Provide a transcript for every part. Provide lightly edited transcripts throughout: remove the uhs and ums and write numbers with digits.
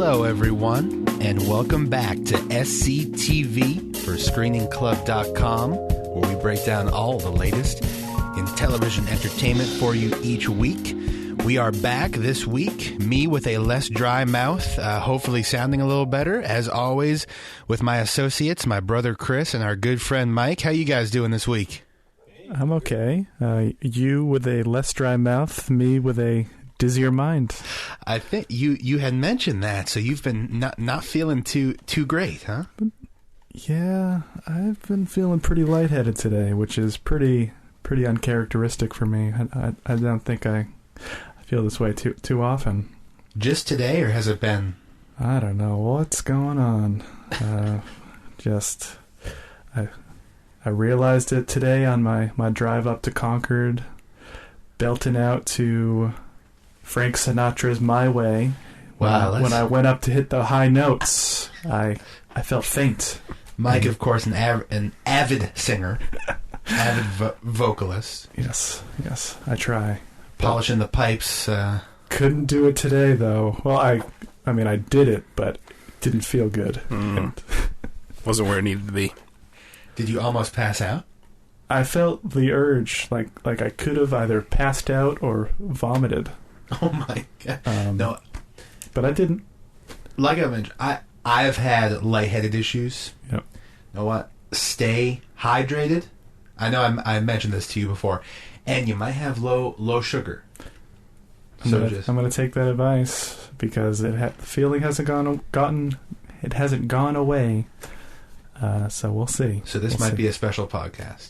Hello, everyone, and welcome back to SCTV for ScreeningClub.com, where we break down all the latest in television entertainment for you each week. We are back this week, me with a less dry mouth, hopefully sounding a little better, as always, with my associates, my brother Chris and our good friend Mike. How you guys doing this week? I'm okay. You with a less dry mouth, me with a dizzier mind. I think you had mentioned that, so you've been not feeling too great, huh? Yeah, I've been feeling pretty lightheaded today, which is pretty uncharacteristic for me. I don't think I feel this way too often. Just today, or has it been? I don't know what's going on. I realized it today on my drive up to Concord, belting out to Frank Sinatra's My Way. Wow, when I went up to hit the high notes, I felt faint. Mike, of course, an avid singer, avid vocalist. Yes, I try. Polishing the pipes. Couldn't do it today, though. Well, I mean, I did it, but it didn't feel good. Wasn't where it needed to be. Did you almost pass out? I felt the urge, like I could have either passed out or vomited. Oh my god! No, but I didn't. Like I mentioned, I've had lightheaded issues. Yep. You know what? Stay hydrated. I know I mentioned this to you before, and you might have low sugar. I'm gonna take that advice because the feeling hasn't gone away. So we'll see. So this might be a special podcast.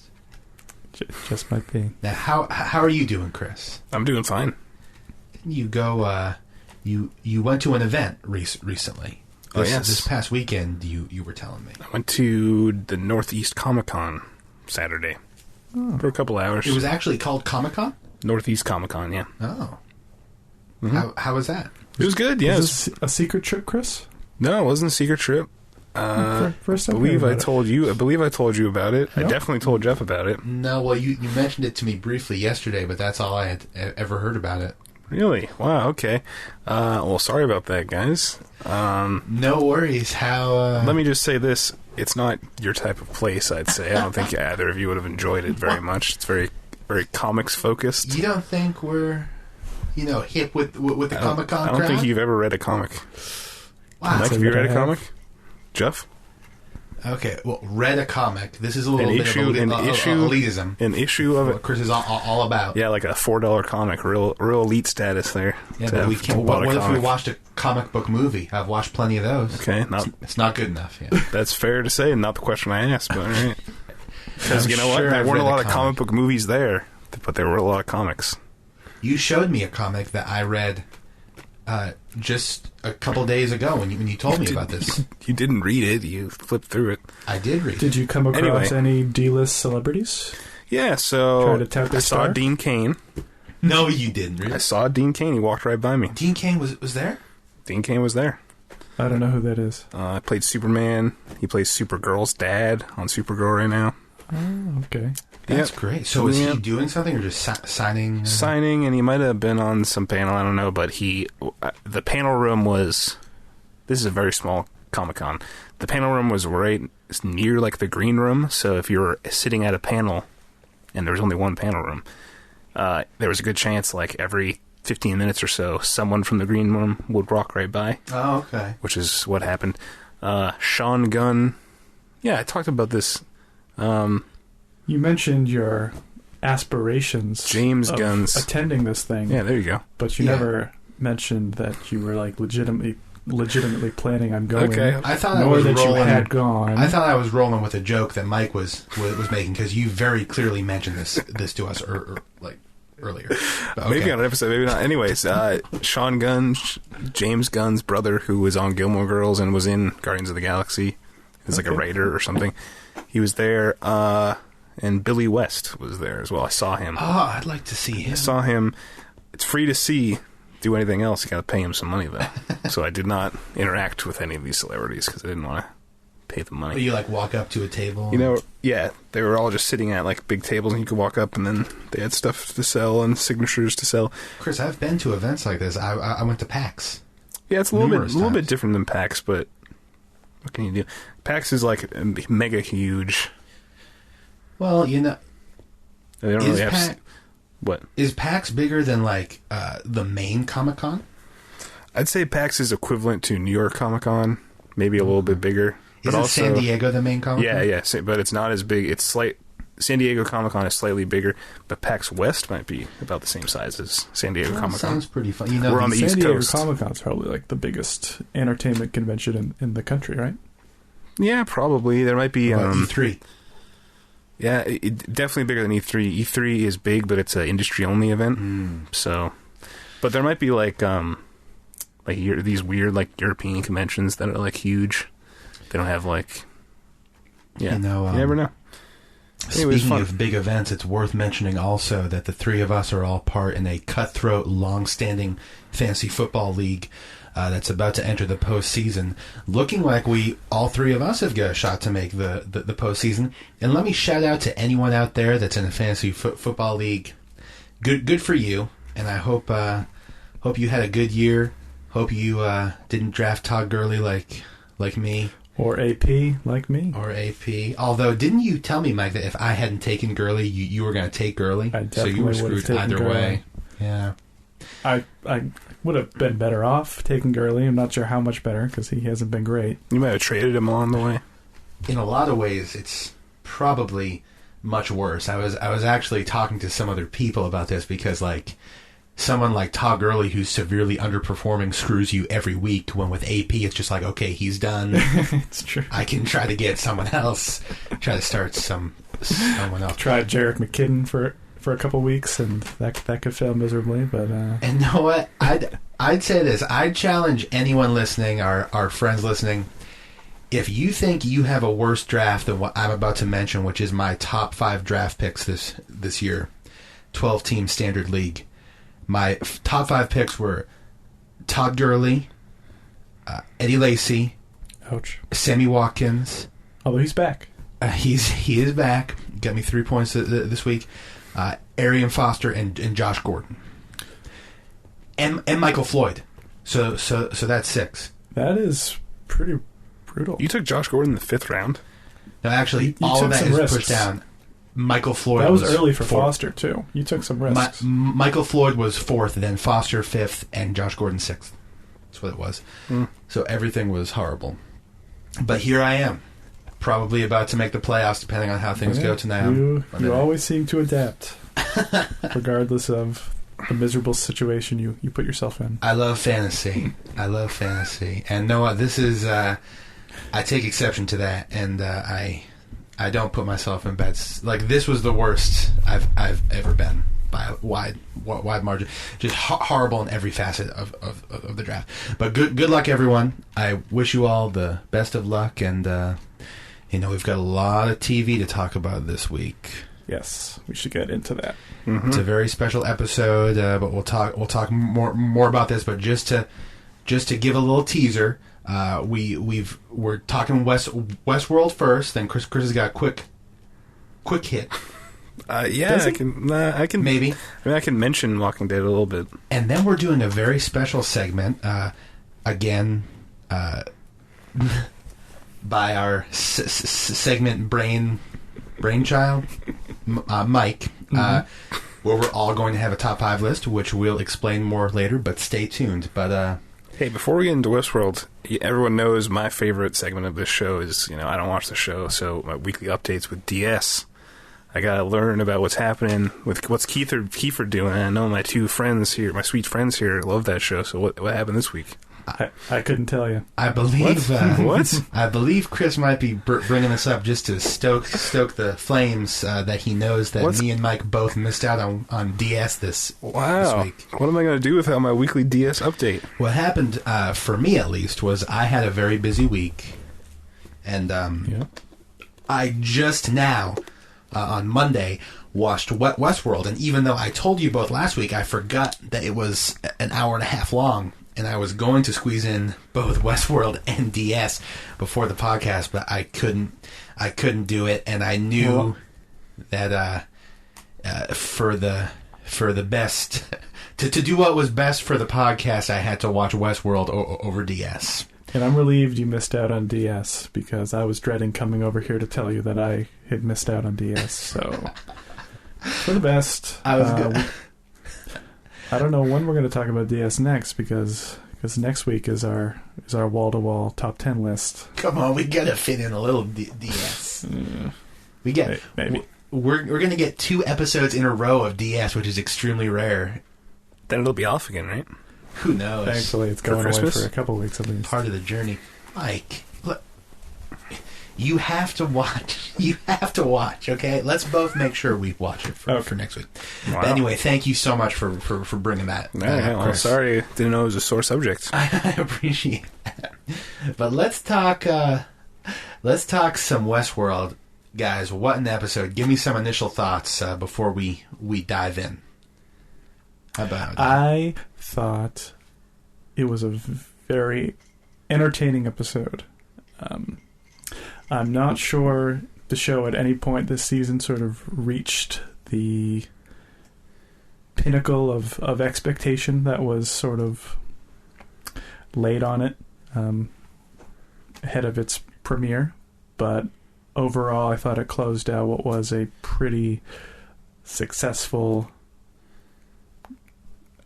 Just might be. Now, how are you doing, Chris? I'm doing fine. Didn't you go? You went to an event recently. Yes. This past weekend, you were telling me. I went to the Northeast Comic-Con Saturday for a couple hours. It was actually called Comic-Con? Northeast Comic-Con, yeah. Oh. Mm-hmm. How was that? It was good, yeah. Was this a secret trip, Chris? No, it wasn't a secret trip. First I believe I told you about it. Yep. I definitely told Jeff about it. No, well, you mentioned it to me briefly yesterday, but that's all I had ever heard about it. Really? Wow, okay. Well, sorry about that, guys. No worries. Let me just say this. It's not your type of place, I'd say. I don't think either of you would have enjoyed it very much. It's very, very comics-focused. You don't think we're, hip with the Comic-Con crowd? I don't think you've ever read a comic. Wow. Mike, have you read a comic? Jeff? Okay, well, read a comic. This is a little bit of elitism. An issue of it. What Chris is all about. Yeah, like a $4 comic. Real elite status there. Yeah, but we can't. What if we watched a comic book movie? I've watched plenty of those. Okay, it's not good enough. Yeah. That's fair to say, not the question I asked, but all right. Because you know what? There weren't a lot of comic book movies there, but there were a lot of comics. You showed me a comic that I read just a couple days ago when you told me about this. You didn't read it. You flipped through it. I did read it. Did you come across any D-list celebrities? Yeah, so I saw Dean Cain. No, you didn't. Really? I saw Dean Cain. He walked right by me. Dean Cain was there? Dean Cain was there. I don't know who that is. I played Superman. He plays Supergirl's dad on Supergirl right now. Oh, okay. That's great. So is he doing something or just signing? Signing, and he might have been on some panel, I don't know, but the panel room was, this is a very small Comic-Con. The panel room was right near, like, the green room, so if you were sitting at a panel, and there was only one panel room, there was a good chance, like, every 15 minutes or so, someone from the green room would walk right by. Oh, okay. Which is what happened. Sean Gunn, I talked about this. You mentioned your aspirations James of Gunn's attending this thing. Yeah, there you go. But you never mentioned that you were like legitimately planning on going. Okay. I thought you had gone. I thought I was rolling with a joke that Mike was making because you very clearly mentioned this to us earlier. Okay. Maybe on an episode, maybe not. Anyways, Sean Gunn, James Gunn's brother, who was on Gilmore Girls and was in Guardians of the Galaxy, is like a writer or something. He was there. And Billy West was there as well. I saw him. Oh, I'd like to see him. I saw him. It's free to see. Do anything else, you got to pay him some money, though. So I did not interact with any of these celebrities because I didn't want to pay them money. But you, walk up to a table? Yeah. They were all just sitting at, big tables, and you could walk up, and then they had stuff to sell and signatures to sell. Chris, I've been to events like this. I went to PAX. Yeah, it's a little bit different than PAX, but what can you do? PAX is like mega huge. Well, they don't really have. What is PAX bigger than like the main Comic-Con? I'd say PAX is equivalent to New York Comic-Con, maybe a little bit bigger. Is it San Diego the main Comic-Con? Yeah, but it's not as big. It's San Diego Comic-Con is slightly bigger, but PAX West might be about the same size as San Diego Comic-Con. Sounds pretty fun. We're on the East Coast. San Diego Comic-Con is probably like the biggest entertainment convention in the country, right? Yeah, probably. There might be E3. Yeah, definitely bigger than E3. E3 is big, but it's an industry-only event. So, but there might be like these weird like European conventions that are like huge. They don't have like, yeah, you never know. Speaking of big events, it's worth mentioning also that the three of us are all part in a cutthroat, long-standing fantasy football league that's about to enter the postseason. Looking like all three of us have got a shot to make the postseason. And let me shout out to anyone out there that's in a fantasy football league. Good for you. And I hope you had a good year. Hope you didn't draft Todd Gurley like me. Or AP, like me. Or AP. Although, didn't you tell me, Mike, that if I hadn't taken Gurley, you were going to take Gurley? I definitely so you were screwed either way. Yeah. I would have been better off taking Gurley. I'm not sure how much better, because he hasn't been great. You might have traded him along the way. In a lot of ways, it's probably much worse. I was actually talking to some other people about this, because, like, someone like Todd Gurley, who's severely underperforming, screws you every week, when with AP, it's just like, okay, he's done. It's true. I can try to get someone else. Try to start someone else. Tried Jerick McKinnon for a couple weeks, and that could fail miserably. But and you know what? I'd say this. I'd challenge anyone listening, our friends listening, if you think you have a worse draft than what I'm about to mention, which is my top 5 draft picks this year, 12-team standard league. My top 5 picks were Todd Gurley, Eddie Lacy, ouch, Sammy Watkins. Although he's back. He is back. Got me 3 points this week. Arian Foster and Josh Gordon. And Michael Floyd. So that's 6. That is pretty brutal. You took Josh Gordon in the 5th round? No, actually, all of that is pushed down. Michael Floyd that was early for 4th. Foster, too. You took some risks. Michael Floyd was 4th, then Foster 5th, and Josh Gordon 6th. That's what it was. So everything was horrible. But here I am, probably about to make the playoffs, depending on how things go tonight. You always seem to adapt, regardless of the miserable situation you put yourself in. I love fantasy. And Noah, this is... I take exception to that, and I don't put myself in beds. Like, this was the worst I've ever been by a wide margin. Just horrible in every facet of the draft. But good luck, everyone. I wish you all the best of luck, and we've got a lot of TV to talk about this week. Yes, we should get into that. Mm-hmm. It's a very special episode, but we'll talk more about this. But just to give a little teaser. We're talking Westworld first. Then Chris has got a quick hit. Yeah, I can maybe. I can mention Walking Dead a little bit. And then we're doing a very special segment again by our segment brainchild, Mike. Where we're all going to have a top 5 list, which we'll explain more later. But stay tuned. But hey, before we get into Westworld, everyone knows my favorite segment of this show is, I don't watch the show, so my weekly updates with DS. I gotta learn about what's happening with what's Kiefer doing. I know my 2 friends here, my sweet friends here, love that show. So what happened this week? I couldn't tell you. I believe what? I believe Chris might be bringing this up just to stoke the flames that he knows that me and Mike both missed out on DS this week. What am I going to do without my weekly DS update? What happened for me at least was I had a very busy week, and I just now on Monday watched Westworld, and even though I told you both last week, I forgot that it was an hour and a half long. And I was going to squeeze in both Westworld and DS before the podcast, but I couldn't do it. And I knew that for the for the best to do what was best for the podcast, I had to watch Westworld over DS. And I'm relieved you missed out on DS, because I was dreading coming over here to tell you that I had missed out on DS. So, for the best. I was good. I don't know when we're going to talk about DS next, because next week is our wall-to-wall top 10 list. Come on, we got to fit in a little DS. We get maybe. We're going to get 2 episodes in a row of DS, which is extremely rare. Then it'll be off again, right? Who knows? Thankfully, it's going away for a couple weeks at least. Part of the journey. Mike, look, you have to watch. You have to watch, okay? Let's both make sure we watch it for next week. Wow. But anyway, thank you so much for bringing that. Well, sorry, didn't know it was a sore subject. I appreciate that. But let's talk some Westworld. Guys, what an episode. Give me some initial thoughts before we dive in. How about it? I thought it was a very entertaining episode. I'm not sure the show at any point this season sort of reached the pinnacle of expectation that was sort of laid on it ahead of its premiere, but overall I thought it closed out what was a pretty successful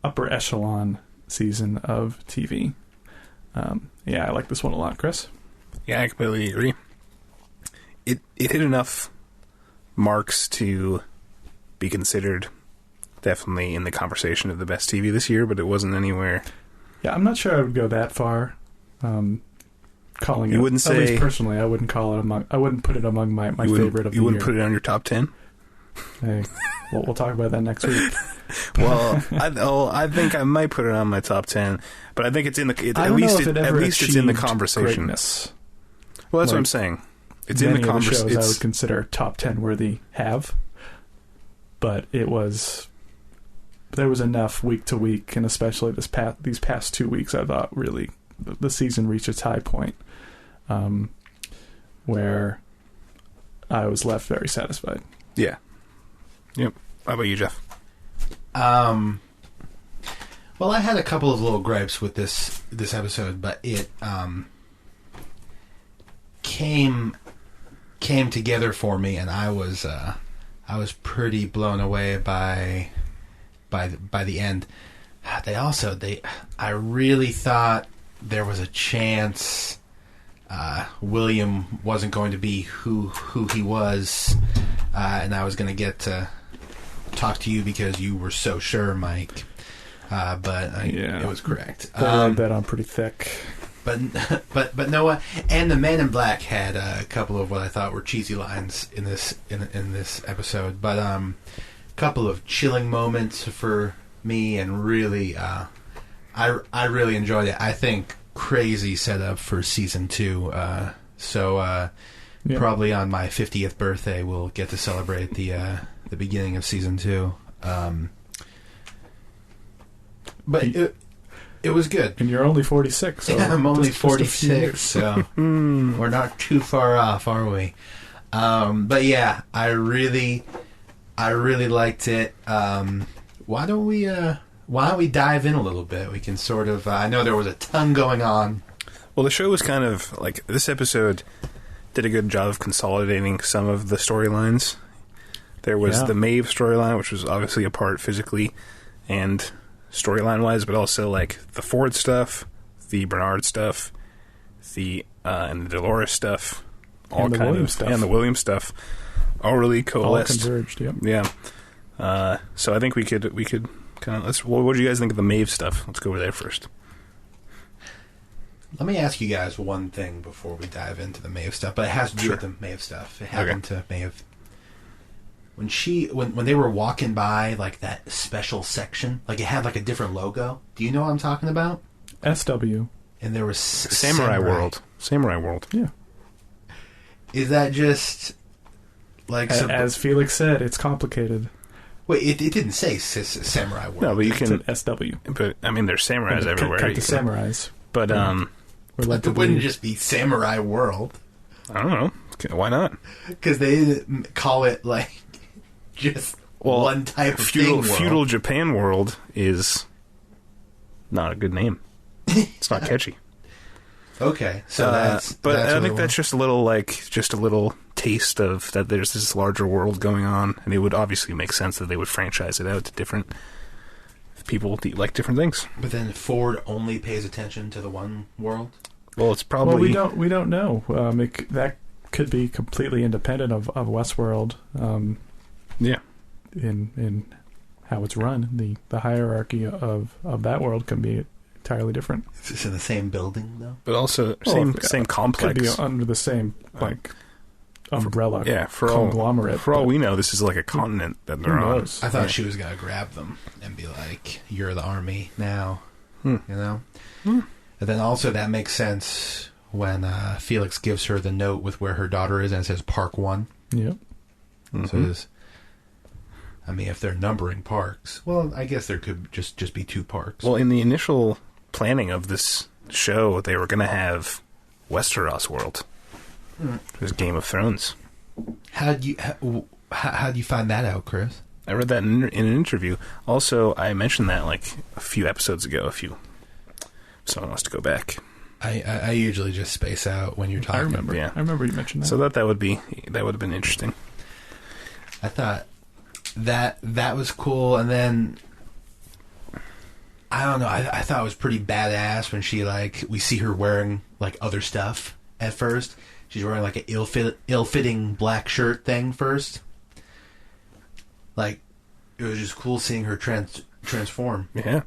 upper echelon season of TV. Yeah, I like this one a lot, Chris. Yeah, I completely agree. It hit enough marks to be considered definitely in the conversation of the best TV this year, but it wasn't anywhere. Yeah, I'm not sure I would go that far. Calling you it, wouldn't say, at least personally, I wouldn't call it among. I wouldn't put it among my favorite of the year. You wouldn't put it on your top 10? Hey, we'll talk about that next week. Well, I think I might put it on my top 10, but I think it's in the at least it's in the conversation. Greatness. Well, that's what I'm saying. It's in the conversation. Shows I would consider top 10 worthy have, but there was enough week to week, and especially these past 2 weeks, I thought really the season reached its high point, where I was left very satisfied. Yeah. Yep. How about you, Jeff? Well, I had a couple of little gripes with this episode, but it came together for me, and I was pretty blown away by the end. I really thought there was a chance William wasn't going to be who he was, and I was going to get to talk to you because you were so sure, Mike. It was correct. I laid that on pretty thick. But Noah and the Man in Black had a couple of what I thought were cheesy lines in this episode, but a couple of chilling moments for me, and really, I really enjoyed it. I think crazy setup for season 2. Probably on my 50th birthday, we'll get to celebrate the beginning of season 2. But it was good. And you're only 46. So I'm only 46, so we're not too far off, are we? But yeah, I really liked it. Why don't we dive in a little bit? We can sort of. I know there was a ton going on. Well, the show was kind of like this episode did a good job of consolidating some of the storylines. There was the Maeve storyline, which was obviously a part physically and storyline-wise, but also like the Ford stuff, the Bernard stuff, and the Dolores stuff, and the William stuff, all really coalesced. All converged. Yep. Yeah. So I think we could kind of what do you guys think of the Maeve stuff? Let's go over there first. Let me ask you guys one thing before we dive into the Maeve stuff, but it has to do with the Maeve stuff. It happened to Maeve. When they were walking by like that special section, like it had like a different logo. Do you know what I'm talking about? SW. And there was Samurai World. Samurai World. Yeah. Is that just like as Felix said, it's complicated. Wait, it didn't say Samurai World. No, but you can SW. But I mean, there's samurais everywhere. Cut the samurais. But it wouldn't just be Samurai World. I don't know. Why not? Because they didn't call it like just one type of feudal Japan world is not a good name. It's not catchy. Okay, so but I think that's just a little taste of that. There's this larger world going on, and it would obviously make sense that they would franchise it out to different people who like different things. But then Ford only pays attention to the one world. Well, it's probably we don't know. That could be completely independent of Westworld. Yeah, in how it's run, the hierarchy of that world can be entirely different. Is this in the same building though? but also same complex. Could be under the same umbrella. Conglomerate. For all we know, this is like a continent that they're on. I thought she was gonna grab them and be like, "You're the army now," you know. And then also that makes sense when Felix gives her the note with where her daughter is, and it says Park 1. Yep. Mm-hmm. So it is. I mean, if they're numbering parks, well, I guess there could just be 2 parks. Well, in the initial planning of this show, they were going to have Westeros world. There's Game of Thrones. How do you find that out, Chris? I read that in an interview. Also, I mentioned that like a few episodes ago. If someone wants to go back, I usually just space out when you're talking. I remember. Yeah, I remember you mentioned that. So that would have been interesting. I thought that was cool, and then I don't know. I thought it was pretty badass when we see her wearing like other stuff at first. She's wearing like an ill-fitting black shirt thing first. Like, it was just cool seeing her transform. Yeah,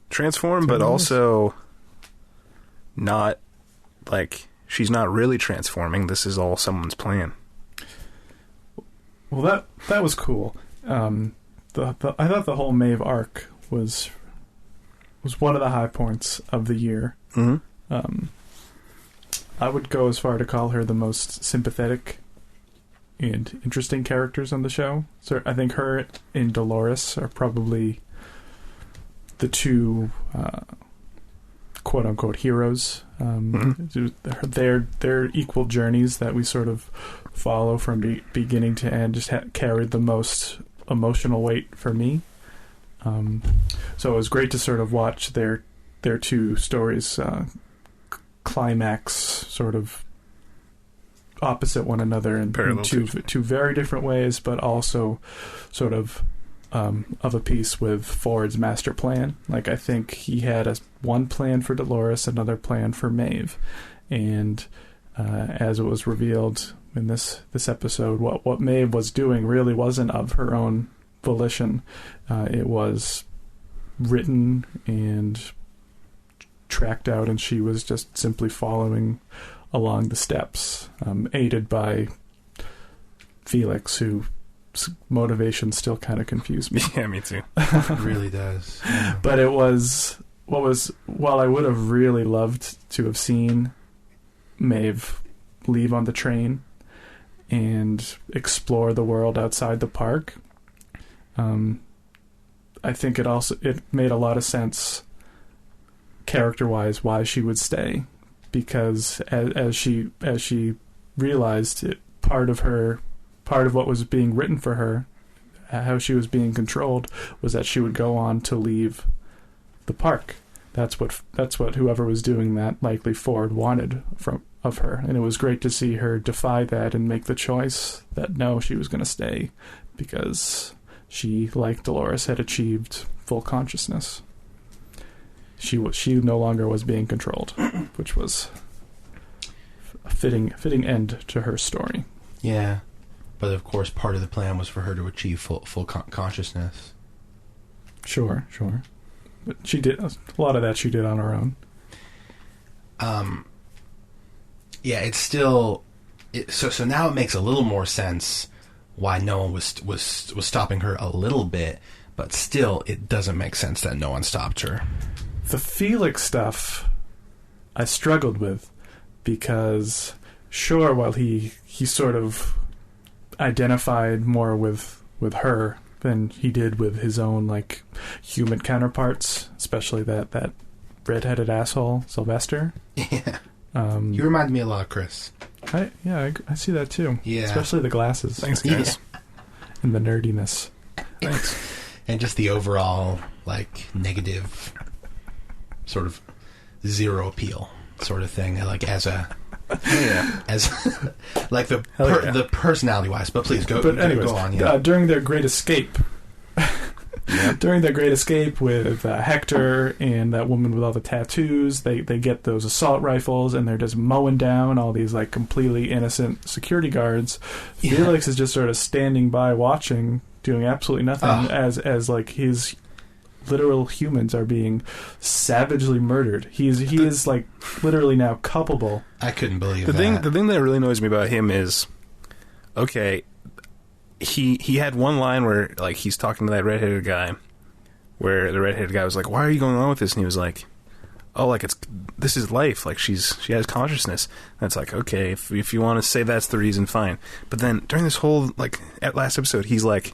transform, but also not like she's not really transforming. This is all someone's plan. Well, that was cool. I thought the whole Maeve arc was one of the high points of the year. Mm-hmm. I would go as far to call her the most sympathetic and interesting characters on the show. So I think her and Dolores are probably the 2 quote-unquote heroes. Their equal journeys that we sort of follow from beginning to end just carried the most emotional weight for me. So it was great to sort of watch their 2 stories climax sort of opposite one another in two very different ways, but also sort of a piece with Ford's master plan. Like, I think he had one plan for Dolores, another plan for Maeve, and as it was revealed in this episode, what Maeve was doing really wasn't of her own volition. It was written and tracked out, and she was just simply following along the steps, aided by Felix, whose motivations still kind of confuse me. Yeah, me too. It really does. Yeah. But it was while I would have really loved to have seen Maeve leave on the train and explore the world outside the park, I think it made a lot of sense character-wise why she would stay, because as she realized part of what was being written for her, how she was being controlled, was that she would go on to leave the park. That's what whoever was doing that, likely Ford, wanted of her, and it was great to see her defy that and make the choice that no, she was going to stay because she, like Dolores, had achieved full consciousness. She no longer was being controlled, which was a fitting end to her story. Yeah, but of course, part of the plan was for her to achieve full consciousness. Sure, but she did a lot of that. She did on her own. Yeah, it's still so now it makes a little more sense why no one was stopping her a little bit, but still, it doesn't make sense that no one stopped her. The Felix stuff I struggled with because, sure, while he sort of identified more with her than he did with his own like human counterparts, especially that redheaded asshole Sylvester. Yeah, you remind me a lot of Chris. I see that too. Yeah, especially the glasses. Thanks, guys. And the nerdiness. Thanks. And just the overall, like, negative sort of zero appeal sort of thing, like, as like the personality wise. But please go on. Yeah. During their great escape, during their great escape with Hector and that woman with all the tattoos, they get those assault rifles and they're just mowing down all these like completely innocent security guards. Felix is just sort of standing by watching, doing absolutely nothing as like his literal humans are being savagely murdered. He is like literally now culpable. I couldn't believe the thing that really annoys me about him is, okay, he had one line where like he's talking to that redheaded guy, where the redheaded guy was like, "Why are you going on with this?" And he was like, "Oh, like this is life. Like she has consciousness." And it's like, okay, if you want to say that's the reason, fine. But then during this whole like at last episode, he's like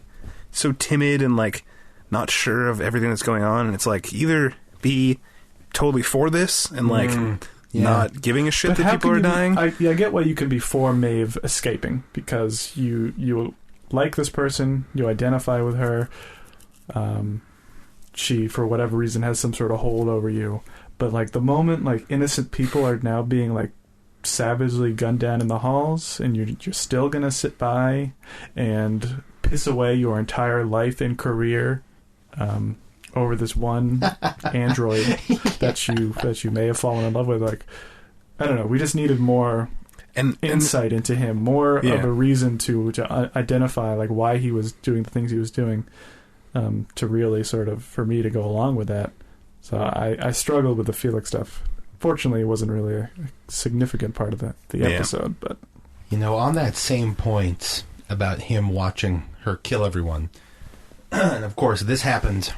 so timid and like not sure of everything that's going on, and it's like either be totally for this and like not giving a shit that people are dying. I get why you can be for Maeve escaping, because you like this person, you identify with her. She, for whatever reason, has some sort of hold over you. But like the moment like innocent people are now being like savagely gunned down in the halls, and you're still gonna sit by and piss away your entire life and career over this one android that you may have fallen in love with. Like, I don't know, we just needed more insight into him, more of a reason to identify like why he was doing the things he was doing, to really sort of, for me to go along with that. So I struggled with the Felix stuff. Fortunately, it wasn't really a significant part of the episode. But on that same point about him watching her kill everyone, and of course this happened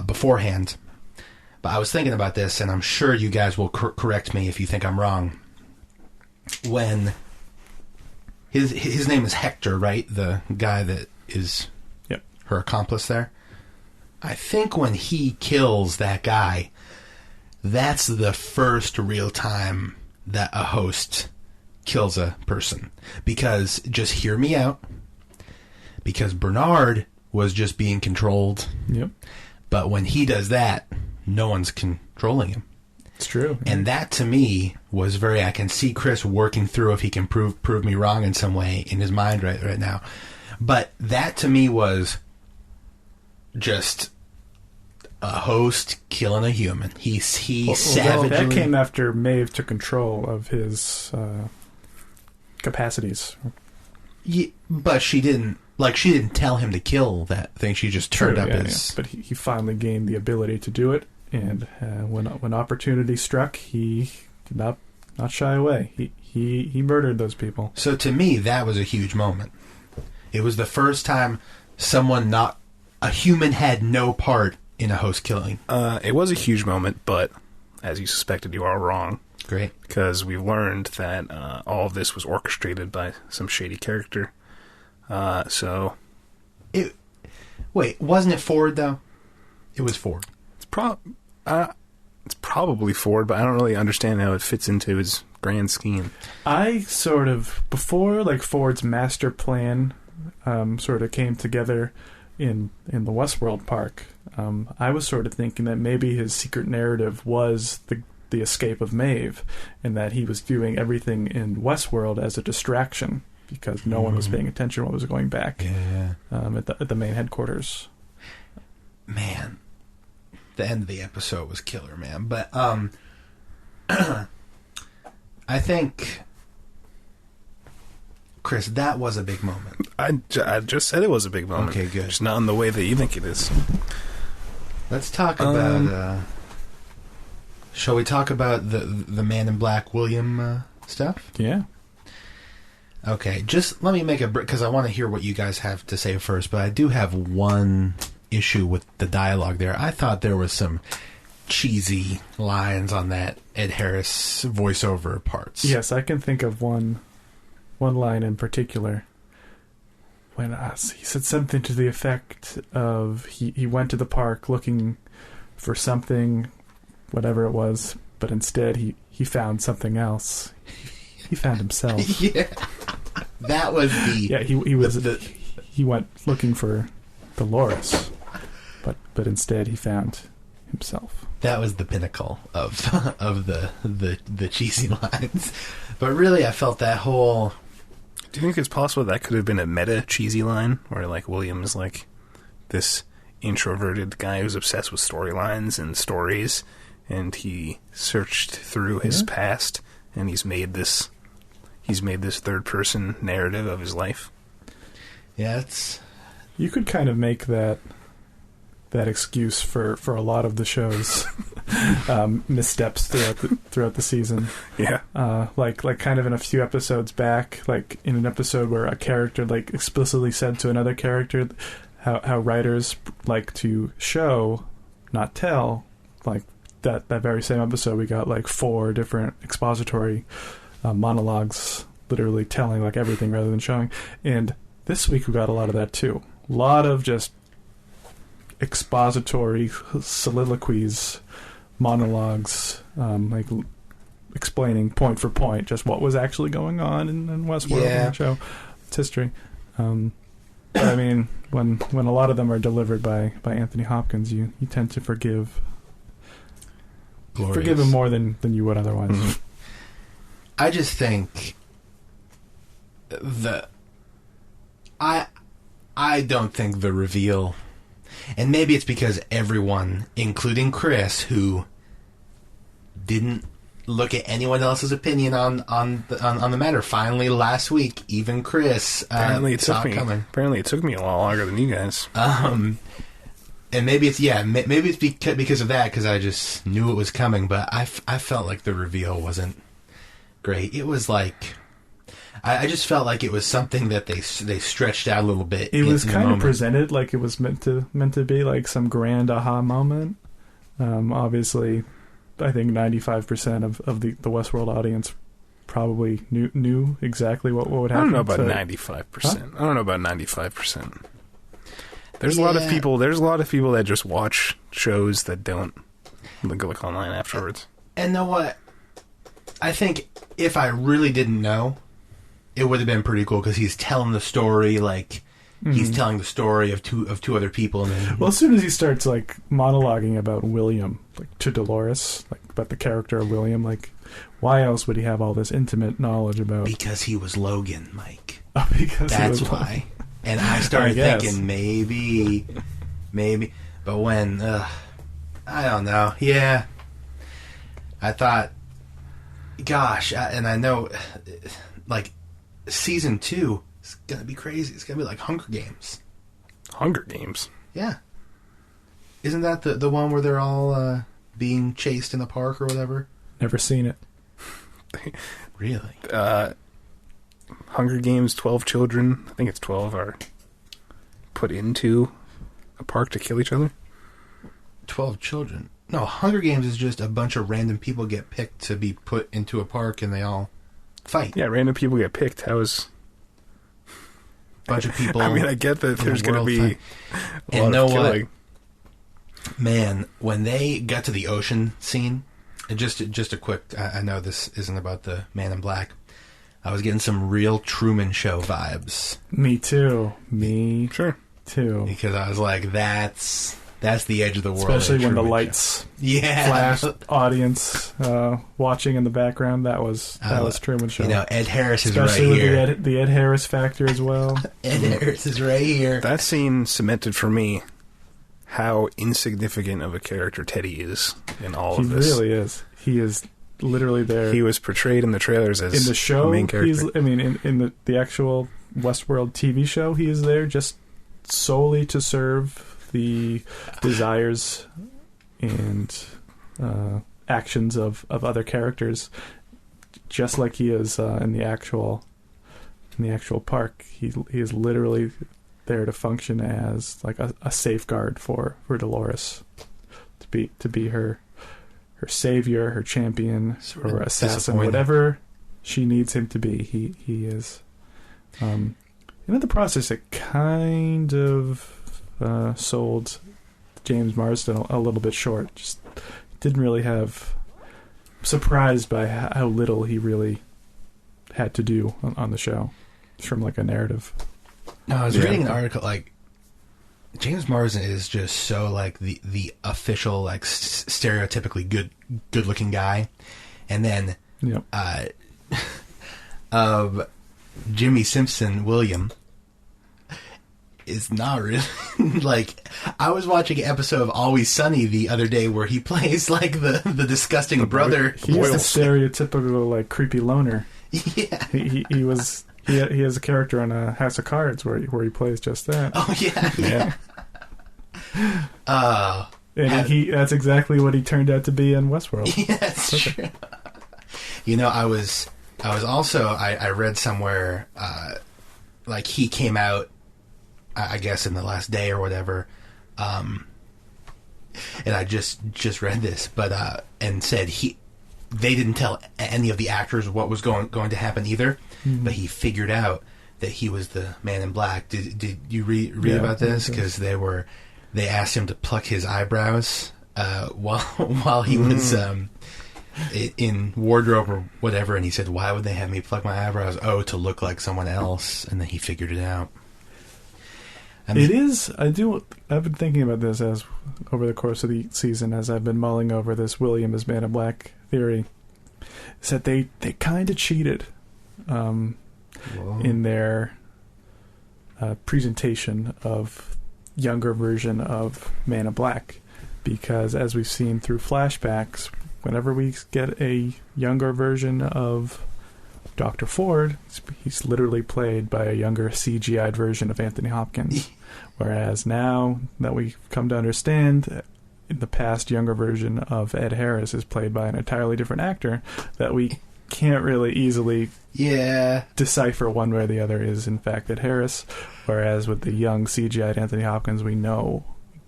beforehand, but I was thinking about this, and I'm sure you guys will correct me if you think I'm wrong. When his name is Hector, right? The guy that is her accomplice there. I think when he kills that guy, that's the first real time that a host kills a person. Because, just hear me out, because Bernard was just being controlled. Yep. But when he does that, no one's controlling him. It's true. And that, to me, was I can see Chris working through if he can prove me wrong in some way in his mind right now. But that, to me, was just a host killing a human. He savagely... That came after Maeve took control of his capacities. Yeah, but she didn't tell him to kill that thing. She just turned up his... But he finally gained the ability to do it, and when opportunity struck, he did not shy away. He murdered those people. So to me, that was a huge moment. It was the first time a human had no part in a host killing. It was a huge moment, but as you suspected, you are wrong. Great. Because we learned that all of this was orchestrated by some shady character. Wait, wasn't it Ford, though? It was Ford. It's probably Ford, but I don't really understand how it fits into his grand scheme. I sort of, before like Ford's master plan sort of came together in the Westworld park, I was sort of thinking that maybe his secret narrative was the escape of Maeve, and that he was doing everything in Westworld as a distraction because no one was paying attention what was going back at the main headquarters. Man, the end of the episode was killer, man. But I think, Chris, that was a big moment. I just said it was a big moment. Okay, good. Just not in the way that you think it is. Let's talk about... shall we talk about the Man in Black William stuff? Yeah. Okay, just let me make a break, because I want to hear what you guys have to say first, but I do have one issue with the dialogue there. I thought there was some cheesy lines on that Ed Harris voiceover parts. Yes, I can think of one line in particular. When he said something to the effect of he went to the park looking for something, whatever it was, but instead he found something else. He found himself. Yeah. That was the... Yeah, he went looking for Dolores, but instead he found himself. That was the pinnacle of the cheesy lines. But really, I felt that whole... Do you think it's possible that could have been a meta cheesy line where like William is like this introverted guy who's obsessed with storylines and stories, and he searched through his past and he's made this third person narrative of his life? Yeah, it's... You could kind of make that excuse for a lot of the show's missteps throughout the season. Yeah. Like kind of in a few episodes back, like in an episode where a character like explicitly said to another character how writers like to show, not tell. Like that very same episode, we got like 4 different expository monologues, literally telling like everything rather than showing. And this week we got a lot of that too. A lot of just expository soliloquies, monologues, like explaining point for point just what was actually going on in Westworld in the show. It's history. But I mean, when a lot of them are delivered by Anthony Hopkins, you tend to forgive him more than you would otherwise. Mm-hmm. I just think I don't think the reveal, and maybe it's because everyone, including Chris, who didn't look at anyone else's opinion on the matter, finally last week, even Chris apparently it saw it coming. Apparently it took me a lot longer than you guys. And maybe it's because of that, because I just knew it was coming. But I felt like the reveal wasn't great. It was like, I just felt like it was something that they stretched out a little bit. It was kind of presented like it was meant to be like some grand aha moment. Obviously, I think 95% of the Westworld audience probably knew exactly what would happen. I don't know about 95%. Huh? I don't know about 95%. There's a lot of people. There's a lot of people that just watch shows that don't look online afterwards. And know what? I think if I really didn't know, it would have been pretty cool because he's telling the story like he's telling the story of two other people. And then, well, as soon as he starts like monologuing about William, like to Dolores, like about the character of William, like why else would he have all this intimate knowledge about? Because he was Logan, Mike. Oh, because that's why. And I started thinking maybe, but when I don't know. Yeah, I thought, gosh, and I know, like. Season 2 is gonna be crazy. It's gonna be like Hunger Games. Hunger Games? Yeah. Isn't that the one where they're all being chased in the park or whatever? Never seen it. Really? Hunger Games, 12 children, I think it's 12, are put into a park to kill each other? 12 children? No, Hunger Games is just a bunch of random people get picked to be put into a park and they all fight. Yeah, random people get picked. How is... Bunch of people... I mean, I get that there's going to be a lot of killing. What? Man, when they got to the ocean scene, just a quick... I know this isn't about the Man in Black. I was getting some real Truman Show vibes. Me too. Sure. Too. Because I was like, that's the edge of the world. Especially when the lights flashed, audience watching in the background. That was Truman Show. You know, Ed Harris is especially right with here. The Ed Harris factor as well. Ed Harris is right here. That scene cemented for me how insignificant of a character Teddy is in all of this. He really is. He is literally there. He was portrayed in the trailers as in the show, the main character. In the actual Westworld TV show, he is there just solely to serve the desires and actions of other characters, just like he is in the actual park. He is literally there to function as like a safeguard for Dolores, to be her savior, her champion, or assassin, whatever she needs him to be. He is. And in the process, it kind of sold James Marsden a little bit short. Just didn't really have... Surprised by how little he really had to do on the show from like a narrative. No, I was reading an article like James Marsden is just so like the official like stereotypically good looking guy, and then Yep. Jimmy Simpson William is not really like. I was watching an episode of Always Sunny the other day where he plays like the disgusting brother. He's the stereotypical like creepy loner. Yeah, he has a character on a House of Cards where he plays just that. Oh yeah. And that's exactly what he turned out to be in Westworld. Yeah, that's true. You know, I was also I read somewhere like he came out, I guess in the last day or whatever, and I just read this, but and said they didn't tell any of the actors what was going to happen either, but he figured out that he was the Man in Black. Did you read about this? Because they asked him to pluck his eyebrows while he was in wardrobe or whatever, and he said, "Why would they have me pluck my eyebrows? Oh, to look like someone else." And then he figured it out. I mean, it is. I've been thinking about this as over the course of the season, as I've been mulling over this William as Man in Black theory. Is that they kind of cheated in their presentation of younger version of Man in Black, because as we've seen through flashbacks, whenever we get a younger version of Dr. Ford, he's literally played by a younger CGI'd version of Anthony Hopkins. Whereas now that we've come to understand, in the past younger version of Ed Harris is played by an entirely different actor that we can't really easily decipher one way or the other is in fact Ed Harris. Whereas with the young CGI'd Anthony Hopkins, we know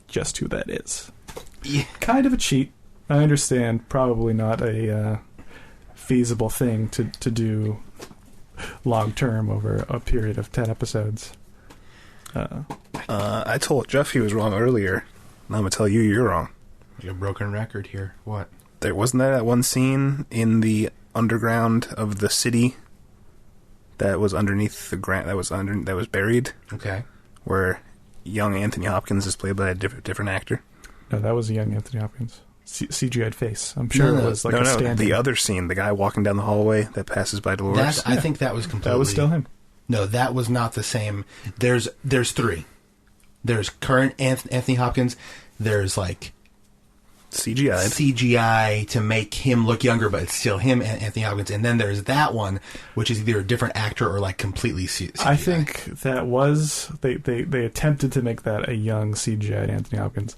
just who that is. Yeah. Kind of a cheat. I understand, probably not a feasible thing to do long term over a period of 10 episodes. I told Jeff he was wrong earlier. Now I'm going to tell you you're wrong. You're a broken record here. What? There wasn't that one scene in the underground of the city that was underneath the ground that was buried. Okay. Where young Anthony Hopkins is played by a different actor. No, that was a young Anthony Hopkins. CGI'd face. I'm sure it was like a stand-in. The other scene, the guy walking down the hallway that passes by Dolores. I think that was completely... That was still him. No, that was not the same. There's three. There's current Anthony Hopkins. There's like CGI to make him look younger, but it's still him, Anthony Hopkins. And then there's that one, which is either a different actor or like completely CGI. I think that was... They attempted to make that a young CGI'd Anthony Hopkins.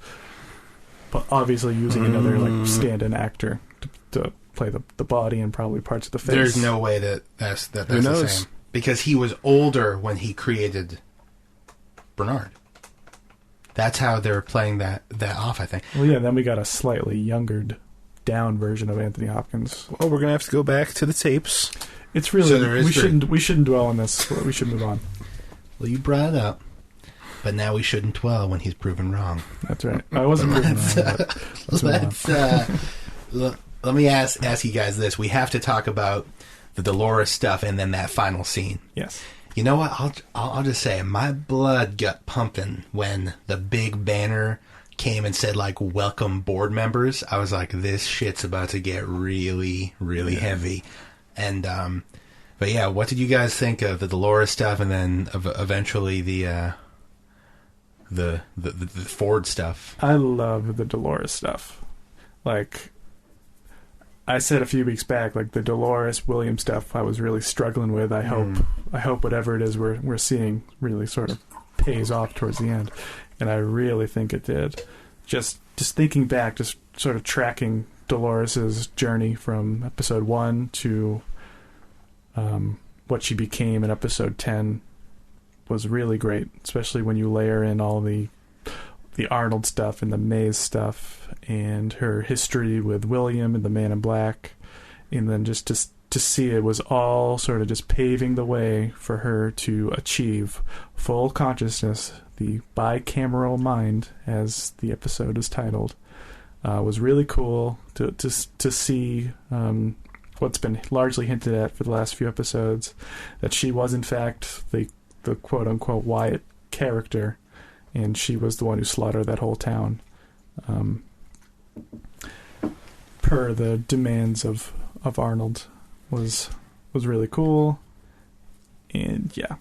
But obviously using another like stand-in actor to play the body and probably parts of the face. There's no way that's the same. Because he was older when he created Bernard. That's how they were playing that off, I think. Well, yeah, then we got a slightly younger down version of Anthony Hopkins. Well, we're going to have to go back to the tapes. It's really... So we shouldn't dwell on this. We should move on. Well, you brought it up. But now we shouldn't dwell when he's proven wrong. That's right. I wasn't proven wrong. Let me ask you guys this. We have to talk about the Dolores stuff and then that final scene. Yes. You know what? I'll just say my blood got pumping when the big banner came and said like welcome board members. I was like, this shit's about to get really, really heavy. And but yeah, what did you guys think of the Dolores stuff and then eventually the Ford stuff? I love the Dolores stuff. Like I said a few weeks back, like the Dolores William stuff I was really struggling with. I hope whatever it is we're seeing really sort of pays off towards the end. And I really think it did. Just thinking back, just sort of tracking Dolores's journey from episode 1 to what she became in episode 10 was really great, especially when you layer in all the Arnold stuff and the Maze stuff and her history with William and the Man in Black, and then just to see it was all sort of just paving the way for her to achieve full consciousness, the bicameral mind, as the episode is titled, was really cool to see what's been largely hinted at for the last few episodes, that she was in fact the quote-unquote Wyatt character, and she was the one who slaughtered that whole town, per the demands of Arnold, was really cool. And yeah,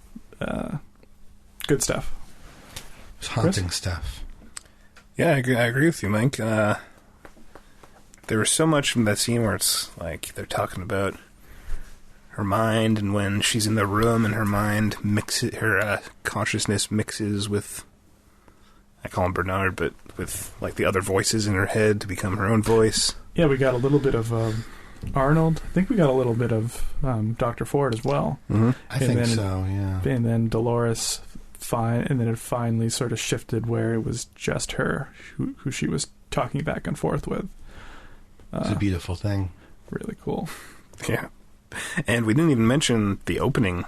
good stuff. It's haunting Chris? stuff. Yeah, I agree with you, Mike. There was so much from that scene where it's like they're talking about her mind, and when she's in the room and her mind mixes, her consciousness mixes with, I call him Bernard, but with like the other voices in her head to become her own voice. Yeah, we got a little bit of Arnold. I think we got a little bit of Dr. Ford as well. Mm-hmm. I think so, yeah. And then Dolores, and then it finally sort of shifted where it was just her who she was talking back and forth with. It's a beautiful thing. Really cool. Yeah. And we didn't even mention the opening.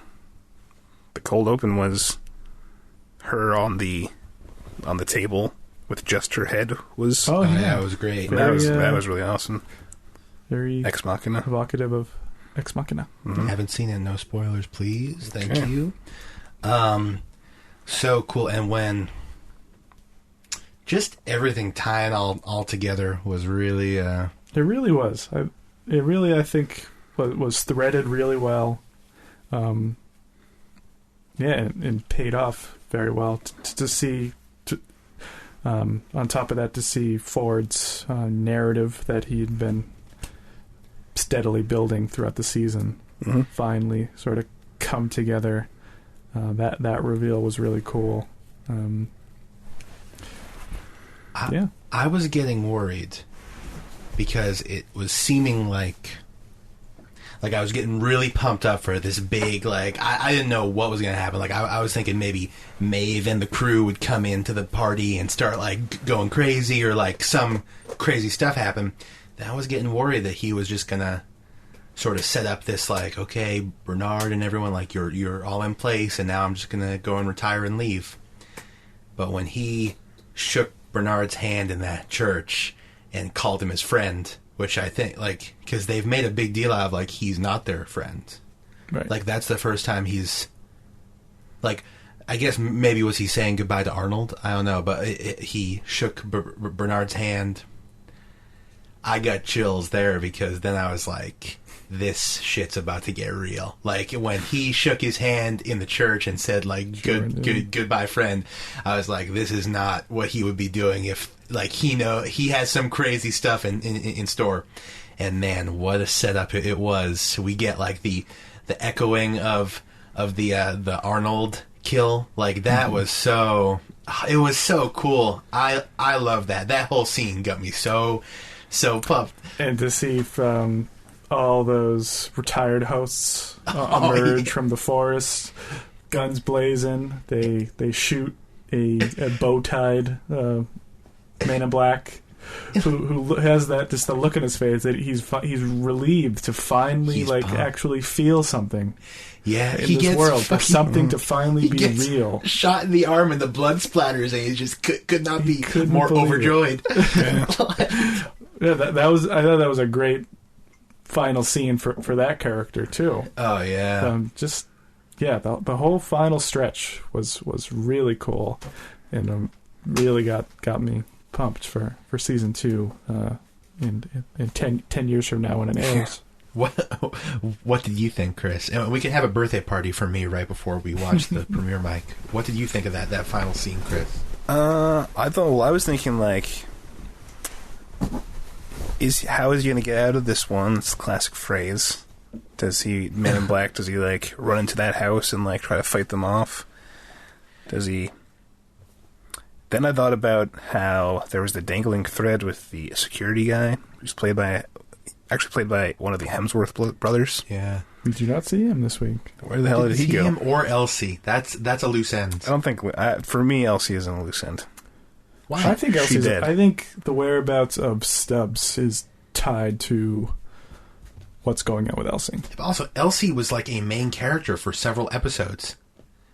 The cold open was her on the table with just her head. Was Oh yeah, it was great. Very, that was really awesome. Very Ex Machina. evocative of Ex Machina. Mm-hmm. Haven't seen it. No spoilers, please. Thank Okay. you. So cool. And when just everything tying all together was really... It really was. I think, was threaded really well. And paid off very well. To see, on top of that, to see Ford's narrative that he'd been steadily building throughout the season finally sort of come together. That reveal was really cool. I was getting worried because it was seeming like I was getting really pumped up for this big, like, I didn't know what was going to happen. Like, I was thinking maybe Maeve and the crew would come into the party and start, like, going crazy, or, like, some crazy stuff happen. Then I was getting worried that he was just going to sort of set up this, like, okay, Bernard and everyone, like, you're all in place, and now I'm just going to go and retire and leave. But when he shook Bernard's hand in that church and called him his friend, which I think, like, because they've made a big deal out of, like, he's not their friend. Right. Like, that's the first time he's, like, I guess maybe was he saying goodbye to Arnold? I don't know, but he shook Bernard's hand. I got chills there, because then I was like, this shit's about to get real. Like, when he shook his hand in the church and said, like, goodbye, friend, I was like, this is not what he would be doing if, like, he has some crazy stuff in store. And man, what a setup it was. We get, like, the echoing of the Arnold kill. Like, that was so, it was so cool. I love that. That whole scene got me so pumped. And to see from all those retired hosts emerge from the forest, guns blazing, they shoot a bow-tied man in black who has that, just the look in his face that he's relieved to finally actually feel something. Yeah, in this world, for something to finally be real. Shot in the arm and the blood splatters, and he just could not be more overjoyed. Yeah, that was, I thought that was a great final scene for that character too. Oh yeah, the whole final stretch was really cool, and really got me pumped for season 2 in 10 years from now when it airs. What did you think, Chris? And we can have a birthday party for me right before we watch the premiere, Mike. What did you think of that final scene, Chris? I was thinking, like, how is he going to get out of this one? It's a classic phrase. Does he, Man in Black, does he, like, run into that house and, like, try to fight them off? Does he... Then I thought about how there was the dangling thread with the security guy, who's played by one of the Hemsworth brothers. Yeah. We do not see him this week. Where the hell did he go? Him or Elsie? That's a loose end. I don't think... for me, Elsie isn't a loose end. Why? I think Elsie's... I think the whereabouts of Stubbs is tied to what's going on with Elsie. But also, Elsie was like a main character for several episodes.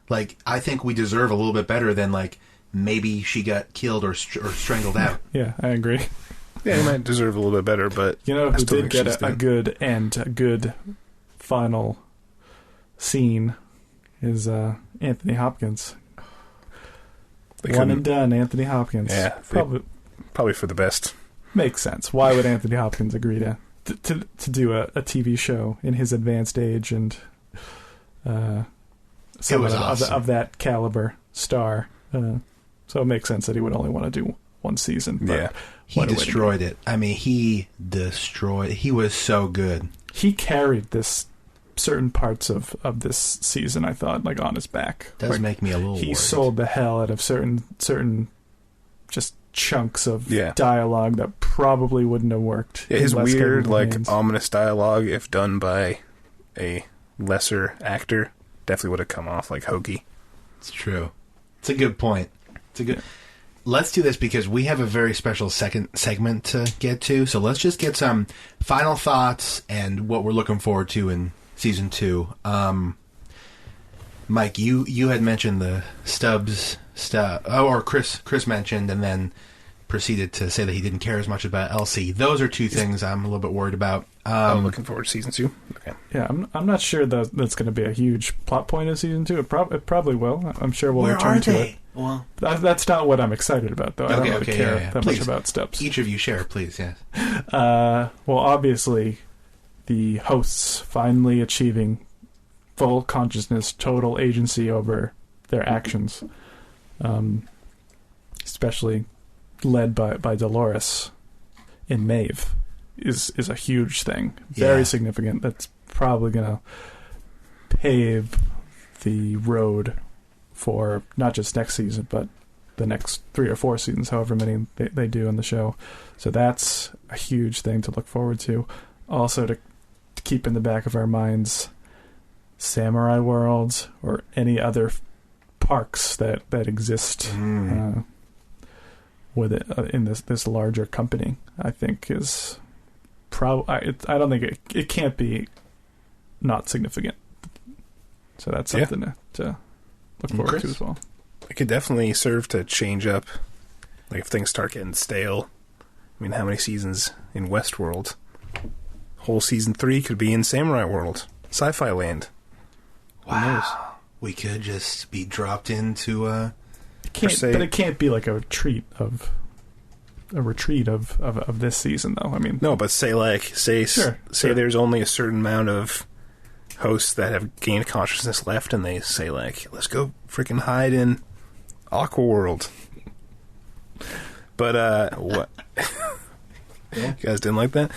Like, I think we deserve a little bit better than, like, maybe she got killed or strangled out. Yeah, I agree. Yeah, he might deserve a little bit better, but... You know who did get a good end, a good final scene is Anthony Hopkins. One and done, Anthony Hopkins. Yeah, probably for the best. Makes sense. Why would Anthony Hopkins agree to do a TV show in his advanced age and someone awesome. of that caliber star? So it makes sense that he would only want to do one season. But Yeah. He destroyed it. I mean, he was so good. He carried this certain parts of this season, I thought, like on his back. Does make me a little He worried. sold the hell out of certain just chunks of Yeah. dialogue that probably wouldn't have worked. Yeah, his unless weird, Kevin like, Haynes. ominous dialogue, if done by a lesser actor, definitely would have come off like hokey. It's true. It's a good point. Let's do this because we have a very special second segment to get to. So let's just get some final thoughts and what we're looking forward to in season 2. Mike, you had mentioned the Stubbs stuff, or Chris mentioned, and then proceeded to say that he didn't care as much about Elsie. Those are two things I'm a little bit worried about. I'm looking forward to season 2. Okay. Yeah, I'm not sure that's going to be a huge plot point in season 2. It probably will. I'm sure we'll Where return are to they? it. Well, that's not what I'm excited about, though. I don't really care that Please. much about Stubbs. Each of you share, please. Yes. Well, obviously, the hosts finally achieving full consciousness, total agency over their actions, especially led by Dolores in Maeve, is a huge thing. Very significant. That's probably going to pave the road for not just next season, but the next 3 or 4 seasons, however many they do in the show. So that's a huge thing to look forward to. Also, to keep in the back of our minds, Samurai World or any other parks that exist with it in this larger company, I think is I don't think it can't be not significant. So that's something to look forward to as well. It could definitely serve to change up, like if things start getting stale. I mean, how many seasons in Westworld? Whole season 3 could be in Samurai World, Sci-Fi Land. Wow. We could just be dropped into but it can't be like a retreat of this season, though. I mean, no, but say there's only a certain amount of hosts that have gained consciousness left, and they say like, let's go freaking hide in Aqua World. But what? You guys didn't like that?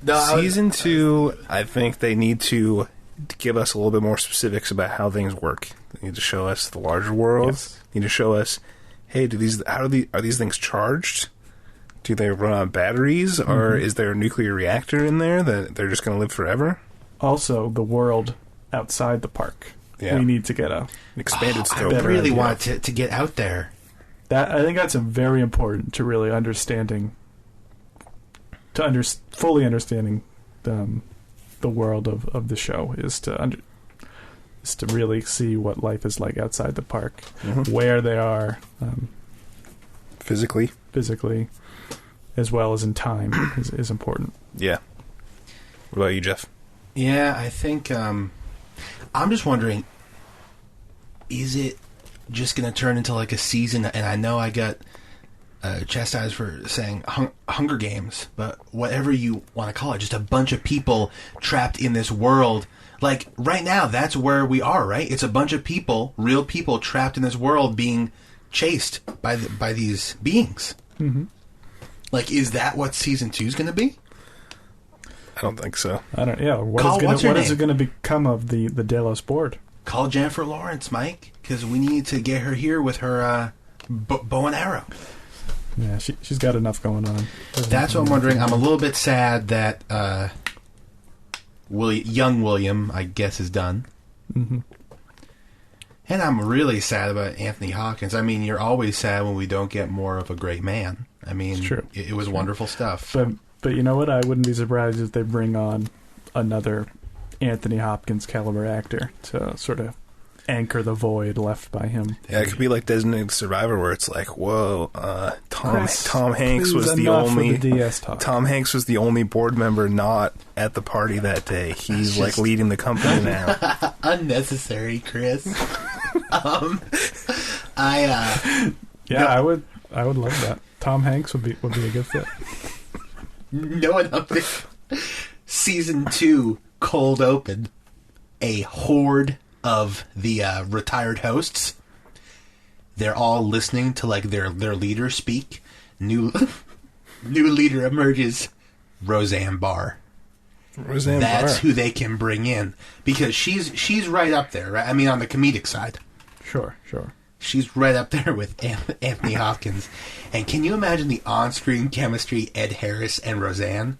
No, Season 2, I think they need to give us a little bit more specifics about how things work. They need to show us the larger world. Yes. They need to show us, hey, are these things charged? Do they run on batteries, or is there a nuclear reactor in there that they're just going to live forever? Also, the world outside the park. Yeah. We need to get an Expanded I scope. really idea. want to get out there. I think that's very important to really understanding, fully understanding the world of the show is to really see what life is like outside the park, where they are physically, as well as in time is important. Yeah. What about you, Jeff? Yeah, I think I'm just wondering, is it just going to turn into like a season? And I know I got chastised for saying Hunger Games, but whatever you want to call it, just a bunch of people trapped in this world. Like right now, that's where we are, right? It's a bunch of people, real people, trapped in this world being chased by these beings. Mm-hmm. Like, is that what season 2 is going to be? I don't think so. I don't. Yeah. What what's her is it name? going to become of the Delos board? Call Jennifer Lawrence, Mike, because we need to get her here with her bow and arrow. Yeah, she's got enough going on. That's what I'm wondering. I'm a little bit sad that young William, I guess, is done. Mm-hmm. And I'm really sad about Anthony Hopkins. I mean, you're always sad when we don't get more of a great man. I mean, It's true. It was wonderful stuff. But you know what? I wouldn't be surprised if they bring on another Anthony Hopkins caliber actor to sort of anchor the void left by him. Yeah, it could be like Designated Survivor, where it's like, whoa, Tom Hanks Please, was the enough only with the DS talk. Tom Hanks was the only board member not at the party that day. He's like leading the company now. Unnecessary, Chris. Yeah, no. I would love that. Tom Hanks would be a good fit. No one up there. Season 2 cold open. A horde of the retired hosts. They're all listening to like their leader speak. New leader emerges. Roseanne Barr. That's who they can bring in because she's right up there. Right? I mean, on the comedic side. Sure. She's right up there with Anthony Hopkins. And can you imagine the on-screen chemistry, Ed Harris and Roseanne?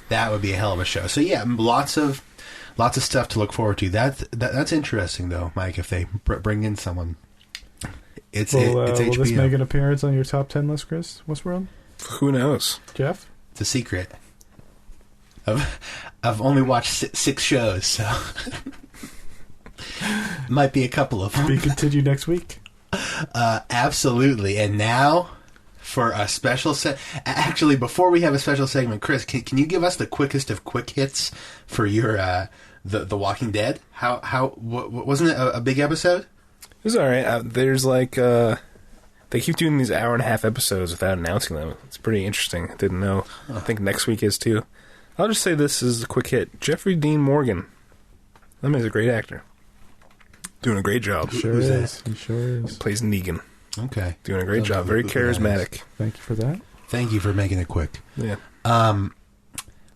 That would be a hell of a show. So yeah, lots of stuff to look forward to. That's interesting though, Mike. If they bring in someone, it's HBO. Will this make an appearance on your top 10 list, Chris? Westworld? Who knows? Jeff? It's a secret. I've only watched 6 shows, so might be a couple of them. Be continued next week. Absolutely. And now for a special actually, before we have a special segment, Chris, can you give us the quickest of quick hits for your the Walking Dead? Wasn't it a big episode? It was all right. There's like they keep doing these hour-and-a-half episodes without announcing them. It's pretty interesting. I didn't know. I think next week is too. I'll just say this is a quick hit. Jeffrey Dean Morgan. That man's a great actor. Doing a great job. He sure is. Plays Negan. Okay. Doing a great job. Very charismatic. Thank you for that. Thank you for making it quick. Yeah.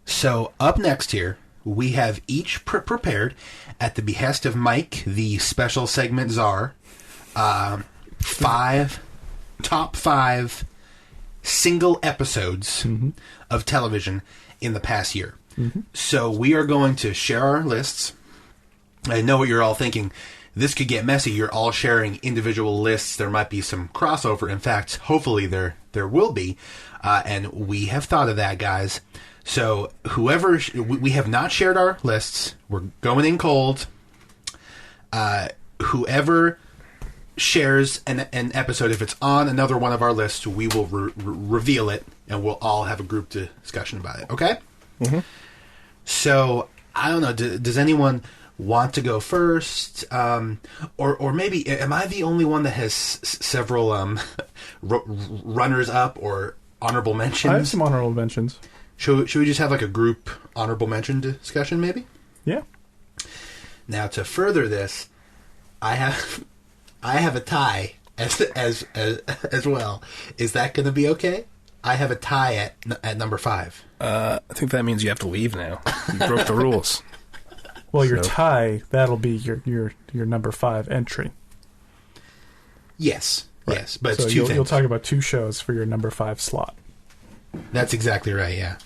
So up next here, we have each prepared, at the behest of Mike, the special segment czar, top 5 single episodes of television in the past year. So we are going to share our lists. I know what you're all thinking. This could get messy. You're all sharing individual lists. There might be some crossover. In fact, hopefully there will be. And we have thought of that, guys. So whoever... we have not shared our lists. We're going in cold. Whoever shares an episode, if it's on another one of our lists, we will reveal it, and we'll all have a group discussion about it. Okay? So, I don't know. Does anyone want to go first? Or maybe, am I the only one that has several runners-up or honorable mentions? I have some honorable mentions. Should we just have like a group honorable mention discussion, maybe? Yeah. Now, to further this, I have a tie as well. Is that going to be okay? I have a tie at number 5. I think that means you have to leave now. You broke the rules. Well, your tie, that'll be your number 5 entry. Yes. Right. Yes, but so it's 2 things. You'll talk about 2 shows for your number 5 slot. That's exactly right, yeah.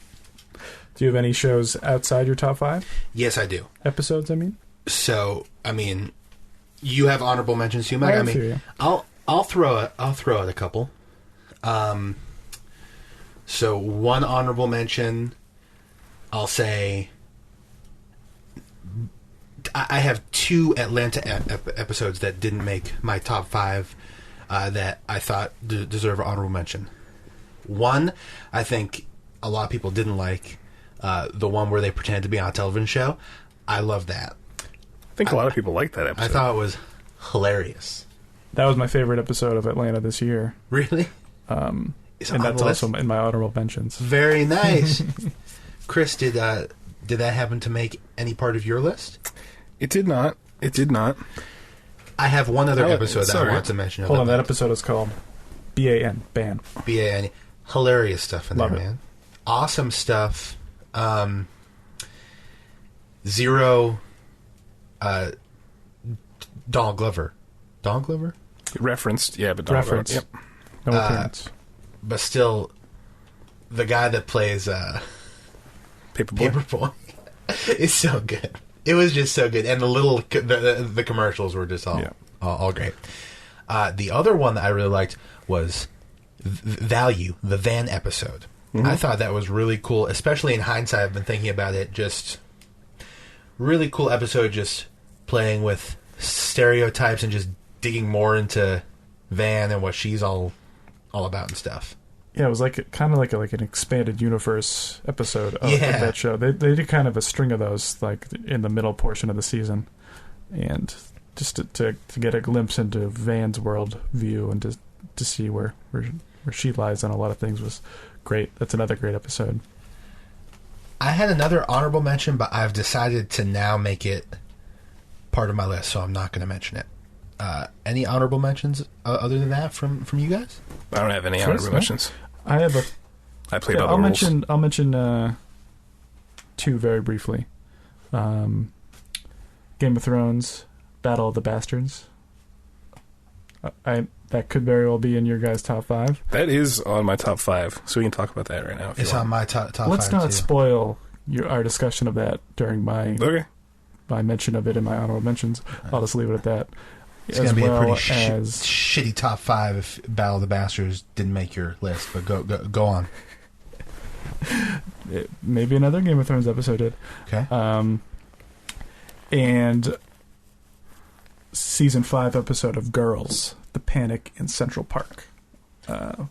Do you have any shows outside your top 5? Yes, I do. Episodes, I mean? So, I mean, you have honorable mentions too, Mike. I mean, yeah. I'll throw out a couple. So one honorable mention, I'll say I have 2 Atlanta episodes that didn't make my top 5 that I thought deserve an honorable mention. One, I think a lot of people didn't like, the one where they pretended to be on a television show. I love that. I think a lot of people liked that episode. I thought it was hilarious. That was my favorite episode of Atlanta this year. Really? And that's also in my honorable mentions. Very nice. Chris, did that happen to make any part of your list? It did not. I have one other episode that I want to mention. Hold on, that episode is called BAN. Ban. BAN. Hilarious stuff in Love there, it. man. Awesome stuff. Zero Donald Glover. Donald Glover? Referenced, yeah, but Donald Reference. Glover. Yep. No appearance. But still, the guy that plays Paperboy is so good. It was just so good, and the commercials were just all great. The other one that I really liked was Value, the Van episode. I thought that was really cool, especially in hindsight. I've been thinking about it. Just really cool episode, just playing with stereotypes and just digging more into Van and what she's all about and stuff. Yeah, it was like kind of like an expanded universe episode of that show. They did kind of a string of those like in the middle portion of the season, and just to get a glimpse into Van's world view and to see where she lies on a lot of things was great. That's another great episode. I had another honorable mention, but I've decided to now make it part of my list, so I'm not going to mention it. Any honorable mentions other than that from you guys? I don't have any honorable mentions. I have I play by the rules. I'll mention two very briefly. Game of Thrones, Battle of the Bastards. That could very well be in your guys' top 5. That is on my top 5, so we can talk about that right now. It's on my top 5. Let's not spoil our discussion of that during my mention of it in my honorable mentions. I'll just leave it at that. It's going to be a pretty shitty top 5 if Battle of the Bastards didn't make your list, but go on. Maybe another Game of Thrones episode did. Okay. And season 5 episode of Girls, The Panic in Central Park. A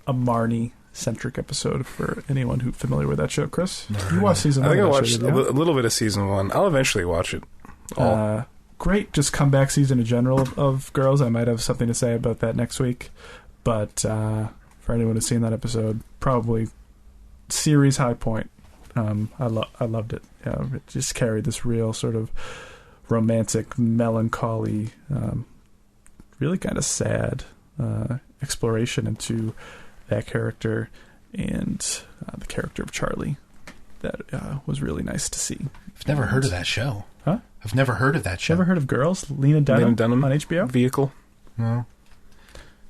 Marnie-centric episode for anyone who's familiar with that show. Chris, you watched season 1? I think I watched a little bit of season 1. I'll eventually watch it all. Great, just comeback season in general of Girls. I might have something to say about that next week. But for anyone who's seen that episode, probably series high point. I loved it. It just carried this real sort of romantic, melancholy, really kind of sad exploration into that character and the character of Charlie. That was really nice to see. I've never heard of that show. Huh? I've never heard of that show. Never heard of Girls? Lena Dunham on HBO? Vehicle. No.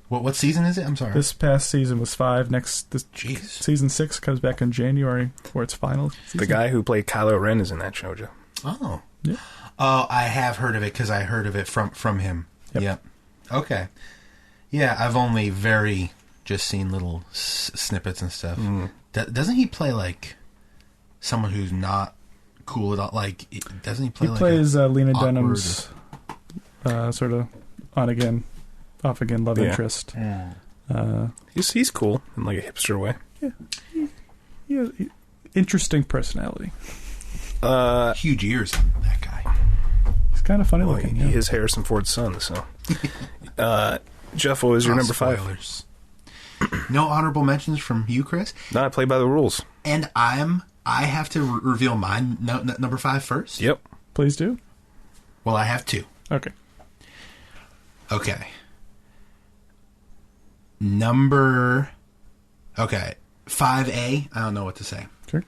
What season is it? I'm sorry. This past season was 5. Jeez. Season 6 comes back in January for its final season. The guy who played Kylo Ren is in that show, Joe. Oh. Yeah. Oh, I have heard of it because I heard of it from him. Yep. Okay. Yeah, I've only just seen little snippets and stuff. Mm. Doesn't he play like someone who's not cool at all? Like, doesn't he play? He like plays Lena Dunham's sort of on again, off again love interest. Yeah. He's cool in like a hipster way. Yeah. Interesting personality. Huge ears on that guy. He's kind of funny looking. He is Harrison Ford's son, so. Jeff, what was your number 5? No honorable mentions from you, Chris? No, I play by the rules. And I have to reveal mine number 5 first? Yep. Please do. Well, I have 2. Okay. 5A. I don't know what to say. Sure.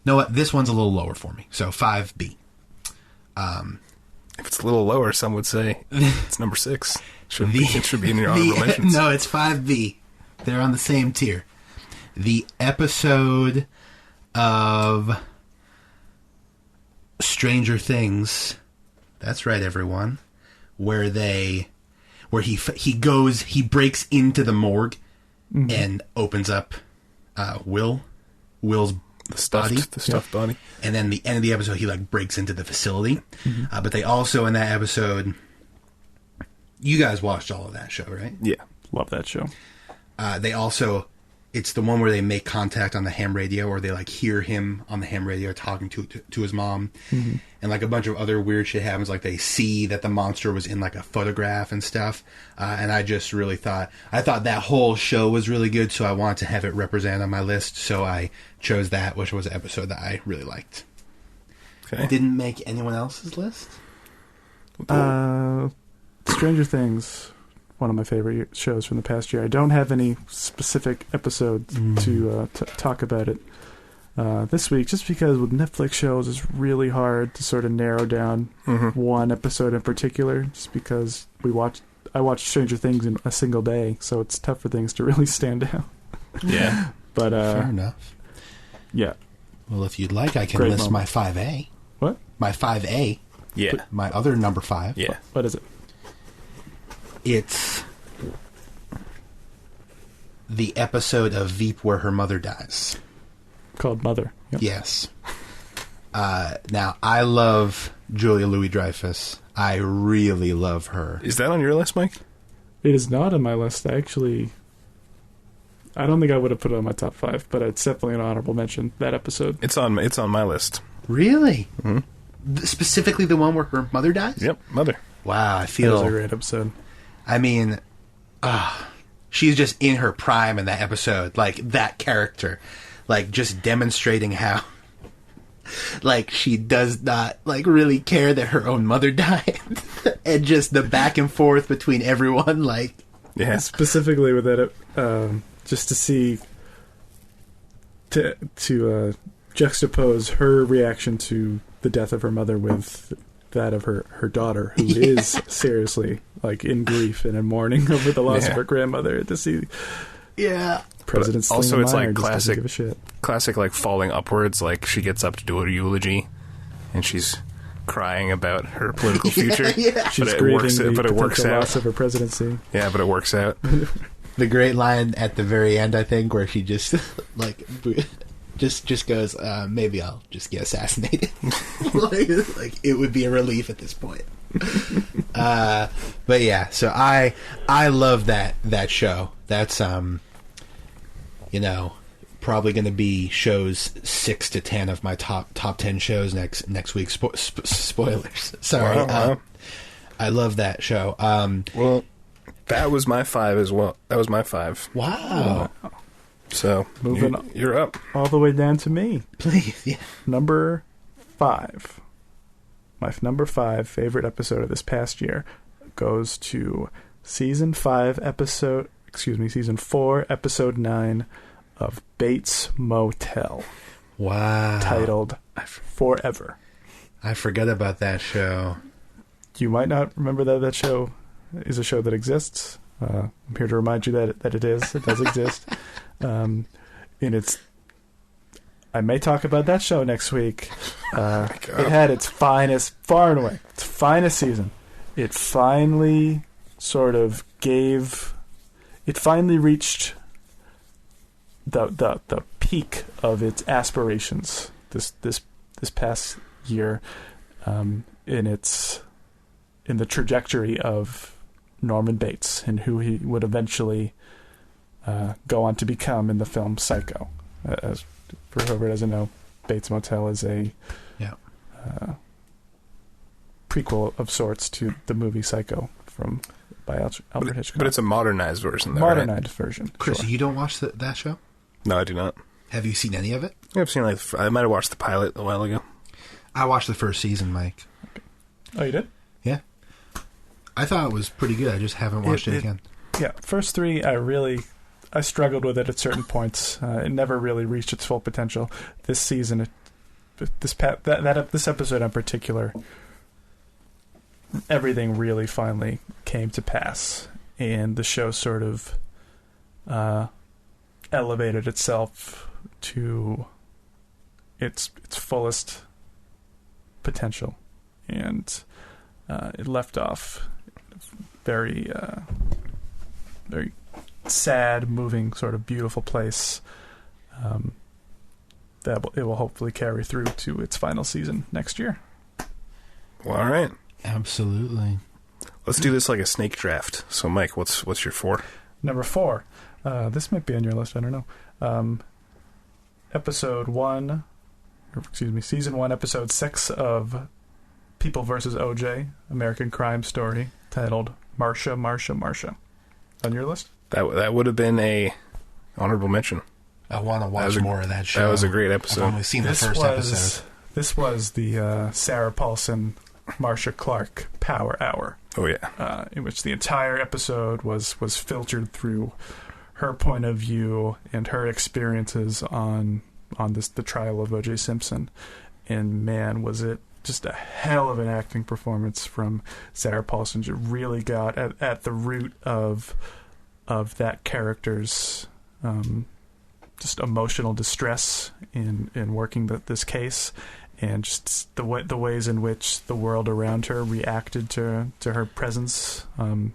No, what? This one's a little lower for me. So 5B. If it's a little lower, some would say it's number 6. It should be in your honorable mentions. No, it's 5B. They're on the same tier. The episode of Stranger Things. That's right, everyone. Where he breaks into the morgue and opens up Will's body. The stuffed body. And then the end of the episode, he breaks into the facility. But they also, in that episode, you guys watched all of that show, right? Yeah. Love that show. They also, it's the one where they make contact on the ham radio, or they hear him on the ham radio talking to his mom. And a bunch of other weird shit happens. They see that the monster was in a photograph and stuff. And I just really thought that whole show was really good, so I wanted to have it represented on my list. So I chose that, which was an episode that I really liked. Okay. Didn't make anyone else's list? Stranger Things, one of my favorite shows from the past year. I don't have any specific episodes to talk about it this week, just because with Netflix shows it's really hard to sort of narrow down one episode in particular, just because I watched Stranger Things in a single day, so it's tough for things to really stand out. Yeah. But fair enough. Yeah. Well, if you'd like, I can list my 5A. What? My 5A. Yeah. My other number 5. Yeah. What is it? It's the episode of Veep where her mother dies. Called Mother. Yep. Yes. Now, I love Julia Louis-Dreyfus. I really love her. Is that on your list, Mike? It is not on my list. I don't think I would have put it on my top 5, but it's definitely an honorable mention, that episode. It's on my list. Really? Mm-hmm. Specifically the one where her mother dies? Yep, Mother. Wow, I That feel... was a great episode. I mean, she's just in her prime in that episode. Like, that character. Like, just demonstrating how... Like, she does not, like, really care that her own mother died. And just the back and forth between everyone, like... Yeah. Specifically with that, just to see... To juxtapose her reaction to the death of her mother with that of her daughter, who is seriously, like, in grief and in mourning over the loss of her grandmother. To see... Yeah. President also, it's like classic, like falling upwards. Like she gets up to do a eulogy, and she's crying about her political future. Yeah. She's grieving the potential loss of her presidency. Yeah, but it works out. The great line at the very end, I think, where she just like just goes, "Maybe I'll just get assassinated." like it would be a relief at this point. But yeah, so I love that show. That's probably going to be shows 6 to 10 of my top 10 shows next week. Spoilers. Sorry. Wow. I love that show. Well, that was my 5 as well. That was my 5. Wow. So moving you're up all the way down to me. Please. Yeah. Number 5. My number 5 favorite episode of this past year goes to season 4, episode 9 of Bates Motel. Wow. Titled Forever. I forgot about that show. You might not remember that show is a show that exists. I'm here to remind you that it is. It does exist. And I may talk about that show next week. It had its finest, far and away, its finest season. It finally sort of it finally reached the peak of its aspirations this past year, in the trajectory of Norman Bates and who he would eventually go on to become in the film Psycho. As for whoever doesn't know, Bates Motel is a prequel of sorts to the movie Psycho by Alfred Hitchcock. But it's a modernized version, though, modernized right? version. Chris, sure. you don't watch that show? No, I do not. Have you seen any of it? I've seen I might have watched the pilot a while ago. I watched the first season, Mike. Okay. Oh, you did? Yeah. I thought it was pretty good. I just haven't watched it again. Yeah, first 3, I struggled with it at certain points. It never really reached its full potential. This season, this episode in particular, everything really finally came to pass, and the show sort of elevated itself to its fullest potential, and it left off very very sad, moving, sort of beautiful place that it will hopefully carry through to its final season next year. Well, all right. Absolutely. Let's do this like a snake draft. So, Mike, what's your 4? Number 4. This might be on your list. I don't know. Season 1, episode 6 of People vs. O.J., American Crime Story, titled Marsha, Marsha, Marsha. On your list? That would have been a honorable mention. I want to watch more of that show. That was a great episode. I've only seen the first episode. This was the Sarah Paulson, Marsha Clark Power Hour. Oh, yeah. In which the entire episode was filtered through her point of view and her experiences on the trial of O.J. Simpson. And man, was it just a hell of an acting performance from Sarah Paulson. She really got at the root of that character's just emotional distress in working this case, and just the ways in which the world around her reacted to her presence.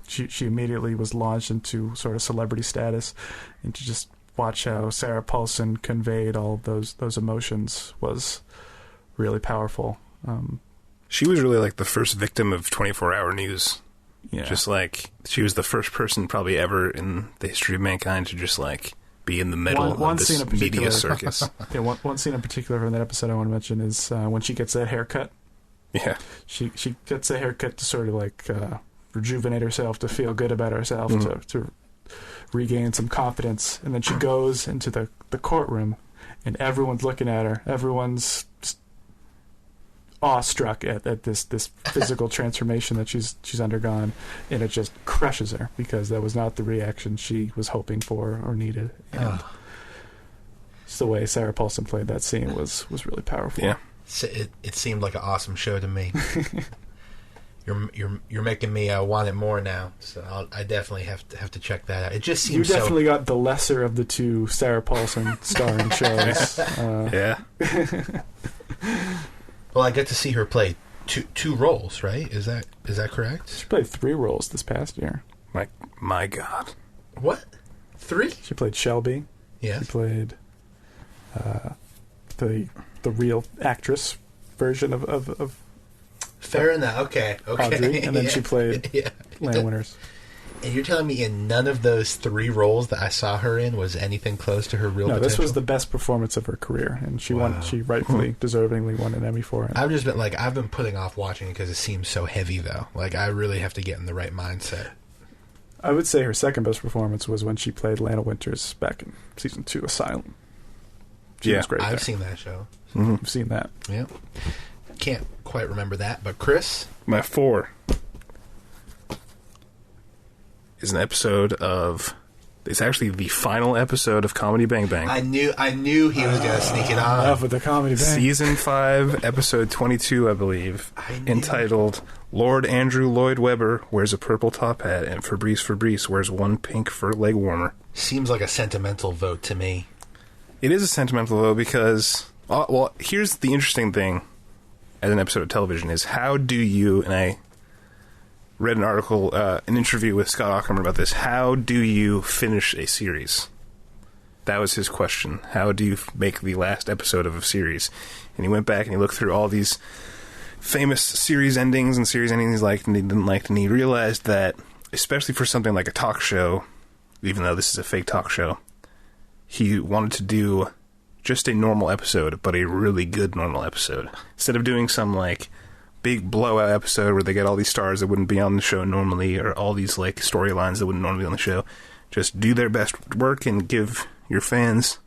She immediately was launched into sort of celebrity status, and to just watch how Sarah Paulson conveyed all those emotions was really powerful. She was really like the first victim of 24-hour news. Yeah. Just like she was the first person probably ever in the history of mankind to just like be in the middle of this media circus. Yeah, one scene in particular from that episode I want to mention is when she gets that haircut Yeah. She gets a haircut to sort of like rejuvenate herself, to feel good about herself, to regain some confidence. And then she goes into the courtroom, and everyone's looking at her. Everyone's awestruck at this physical transformation that she's undergone, and it just crushes her because that was not the reaction she was hoping for or needed. And just the way Sarah Paulson played that scene was really powerful. Yeah, it seemed like an awesome show to me. You're making me want it more now, so I definitely have to check that out. It just seems you definitely got the lesser of the two Sarah Paulson starring shows. Yeah. Well, I get to see her play two roles, right? Is that correct? She played 3 roles this past year. My God. What? 3? She played Shelby. Yeah. She played the real actress version of Fair enough. Okay. Audrey, and then she played Land Winners. And you're telling me in none of those 3 roles that I saw her in was anything close to her real potential? No, this was the best performance of her career, and she won. She rightfully, deservingly won an Emmy for it. I've been putting off watching it because it seems so heavy, though. Like, I really have to get in the right mindset. I would say her second best performance was when she played Lana Winters back in season 2, Asylum. She was great. I've seen that show. Mm-hmm. I've seen that. Yeah. Can't quite remember that, but Chris? My 4 is an episode of... It's actually the final episode of Comedy Bang Bang. I knew he was going to sneak it on. Enough with the Comedy Bang. Season 5, episode 22, I believe, entitled Lord Andrew Lloyd Webber wears a purple top hat and Fabrice wears one pink fur leg warmer. Seems like a sentimental vote to me. It is a sentimental vote because... well, here's the interesting thing as an episode of television is how do you... And I read an article, an interview with Scott Aukerman about this. How do you finish a series? That was his question. How do you make the last episode of a series? And he went back and he looked through all these famous series endings and series endings he liked and he didn't like, and he realized that, especially for something like a talk show, even though this is a fake talk show, he wanted to do just a normal episode, but a really good normal episode. Instead of doing some, like, big blowout episode where they get all these stars that wouldn't be on the show normally, or all these, like, storylines that wouldn't normally be on the show, just do their best work and give your fans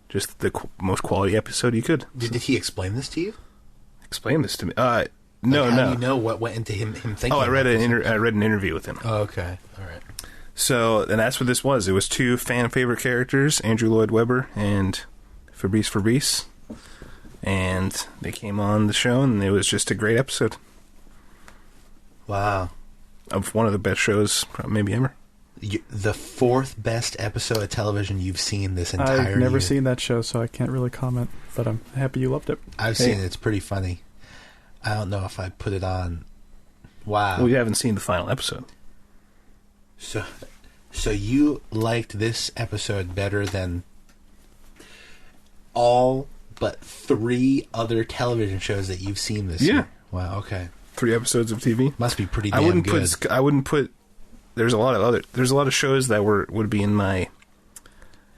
just the most quality episode you could. Did he explain this to you? Explain this to me? No. No. Do you know what went into him thinking? I read an interview with him. Oh, okay. All right. So, and that's what this was. It was 2 fan favorite characters, Andrew Lloyd Webber and Fabrice. And they came on the show, and it was just a great episode. Wow. Of one of the best shows, maybe ever. The 4th best episode of television you've seen this entire year. I've never seen that show, so I can't really comment, but I'm happy you loved it. I've seen it. It's pretty funny. I don't know if I'd put it on. Wow. Well, you haven't seen the final episode. So you liked this episode better than all but 3 other television shows that you've seen this year? Wow, okay. 3 episodes of TV. Must be pretty damn good. I wouldn't put... There's a lot of shows that would be in my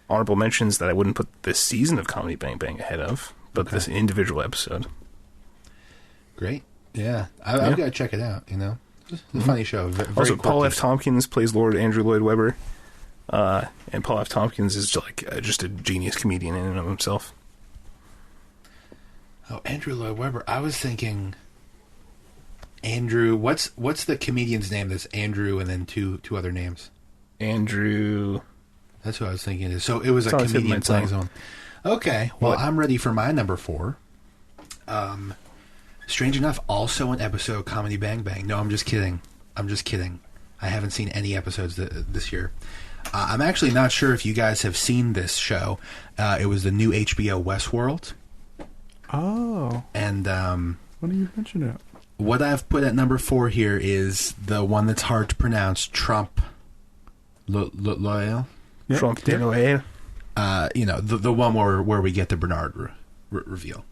honorable mentions that I wouldn't put this season of Comedy Bang Bang ahead of, but this individual episode. Great. Yeah. I've got to check it out, you know. It's a funny show. Very also, quirky. Paul F. Tompkins plays Lord Andrew Lloyd Webber, and Paul F. Tompkins is just a genius comedian in and of himself. Oh, Andrew Lloyd Webber. I was thinking Andrew. What's the comedian's name? That's Andrew, and then two other names. Andrew. That's what I was thinking. So it was a comedian playing his own. Okay. Well, I'm ready for my number 4. Strange enough, also an episode of Comedy Bang Bang. No, I'm just kidding. I haven't seen any episodes this year. I'm actually not sure if you guys have seen this show. It was the new HBO Westworld. Oh. And when do you mention it? What I've put at number 4 here is the one that's hard to pronounce, Trump Loyal. Yep. Trump de Noël. The one where we get the Bernard reveal,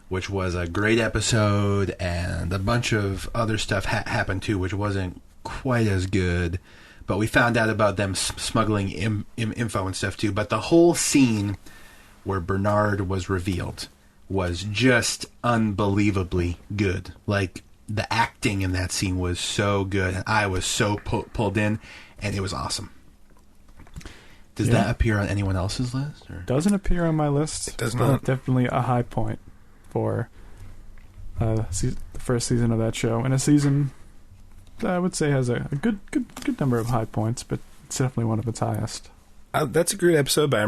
which was a great episode, and a bunch of other stuff happened too, which wasn't quite as good. But we found out about them smuggling info and stuff too. But the whole scene where Bernard was revealed was just unbelievably good. Like, the acting in that scene was so good. I was so pulled in, and it was awesome. Does that appear on anyone else's list? Or? Doesn't appear on my list. It does not. Definitely a high point for the first season of that show. And a season that I would say has a good number of high points, but it's definitely one of its highest. That's a great episode, but I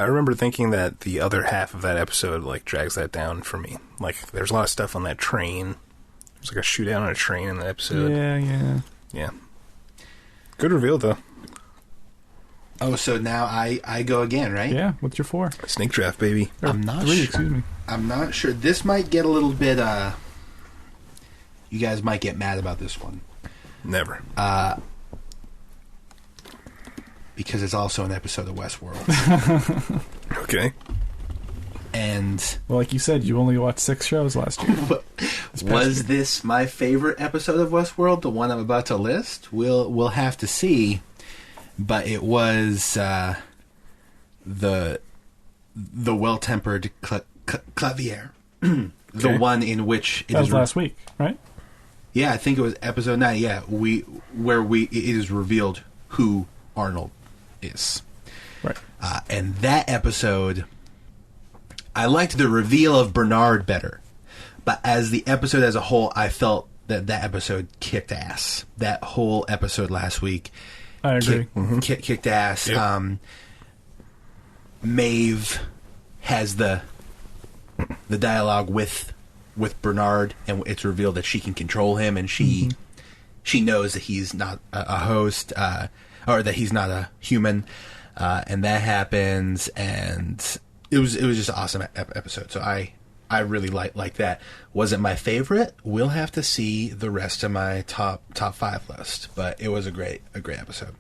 remember thinking that the other half of that episode like drags that down for me. Like, there's a lot of stuff on that train. There's like a shootout on a train in that episode. Yeah. Good reveal, though. Oh, so now I go again, right? Yeah, what's your 4? Snake draft, baby. I'm not 3, sure. excuse me. I'm not sure. This might get a little bit, you guys might get mad about this one. Never. Because it's also an episode of Westworld. Okay. And... Well, like you said, you only watched 6 shows last year. Was this my favorite episode of Westworld, the one I'm about to list? We'll have to see. But it was the well-tempered Clavier. The one in which... That was last week, right? Yeah, I think it was episode 9. Yeah, it is revealed who Arnold is. Right. And that episode... I liked the reveal of Bernard better. But as the episode as a whole, I felt that episode kicked ass. That whole episode last week... I agree. Kicked ass. Yep. Maeve has the dialogue with Bernard, and it's revealed that she can control him, and she knows that he's not a host, or that he's not a human, and that happens, and it was just an awesome episode. So I really like that. Wasn't my favorite. We'll have to see the rest of my top 5 list, but it was a great episode.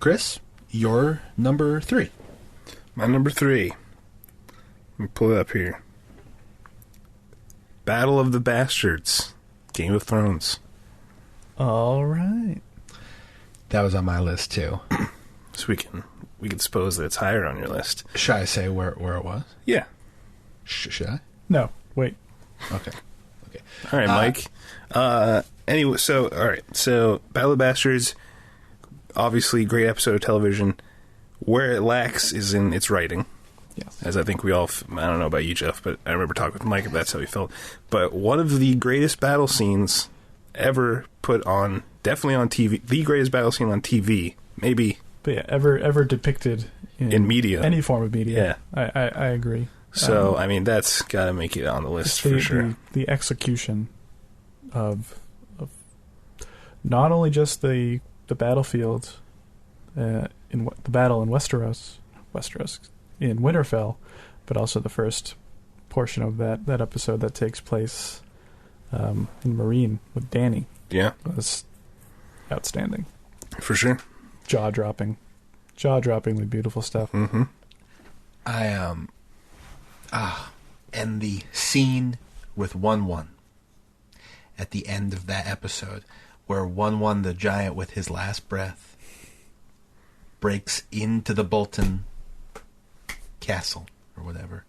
Chris, your number 3. My number 3. Let me pull it up here. Battle of the Bastards, Game of Thrones. All right. That was on my list too. So we can suppose that it's higher on your list. Should I say where it was? Yeah. Should I? No, wait. Okay. All right, Mike. Anyway, all right. So, Battle of the Bastards, obviously great episode of television. Where it lacks is in its writing. Yes. As I think we all... I don't know about you, Jeff, but I remember talking with Mike if that's how he felt. But one of the greatest battle scenes ever put on... Definitely on TV. The greatest battle scene on TV. Maybe... But yeah, ever depicted in media. Any form of media. Yeah. I agree. So, I mean, that's got to make it on the list for sure. The execution of not only just the battlefield in the battle in Westeros in Winterfell, but also the first portion of that episode that takes place in Marine with Dany. Yeah, was outstanding for sure. Jaw-droppingly beautiful stuff. Mm-hmm. And the scene with 1-1 at the end of that episode, where 1-1, the giant with his last breath, breaks into the Bolton castle or whatever,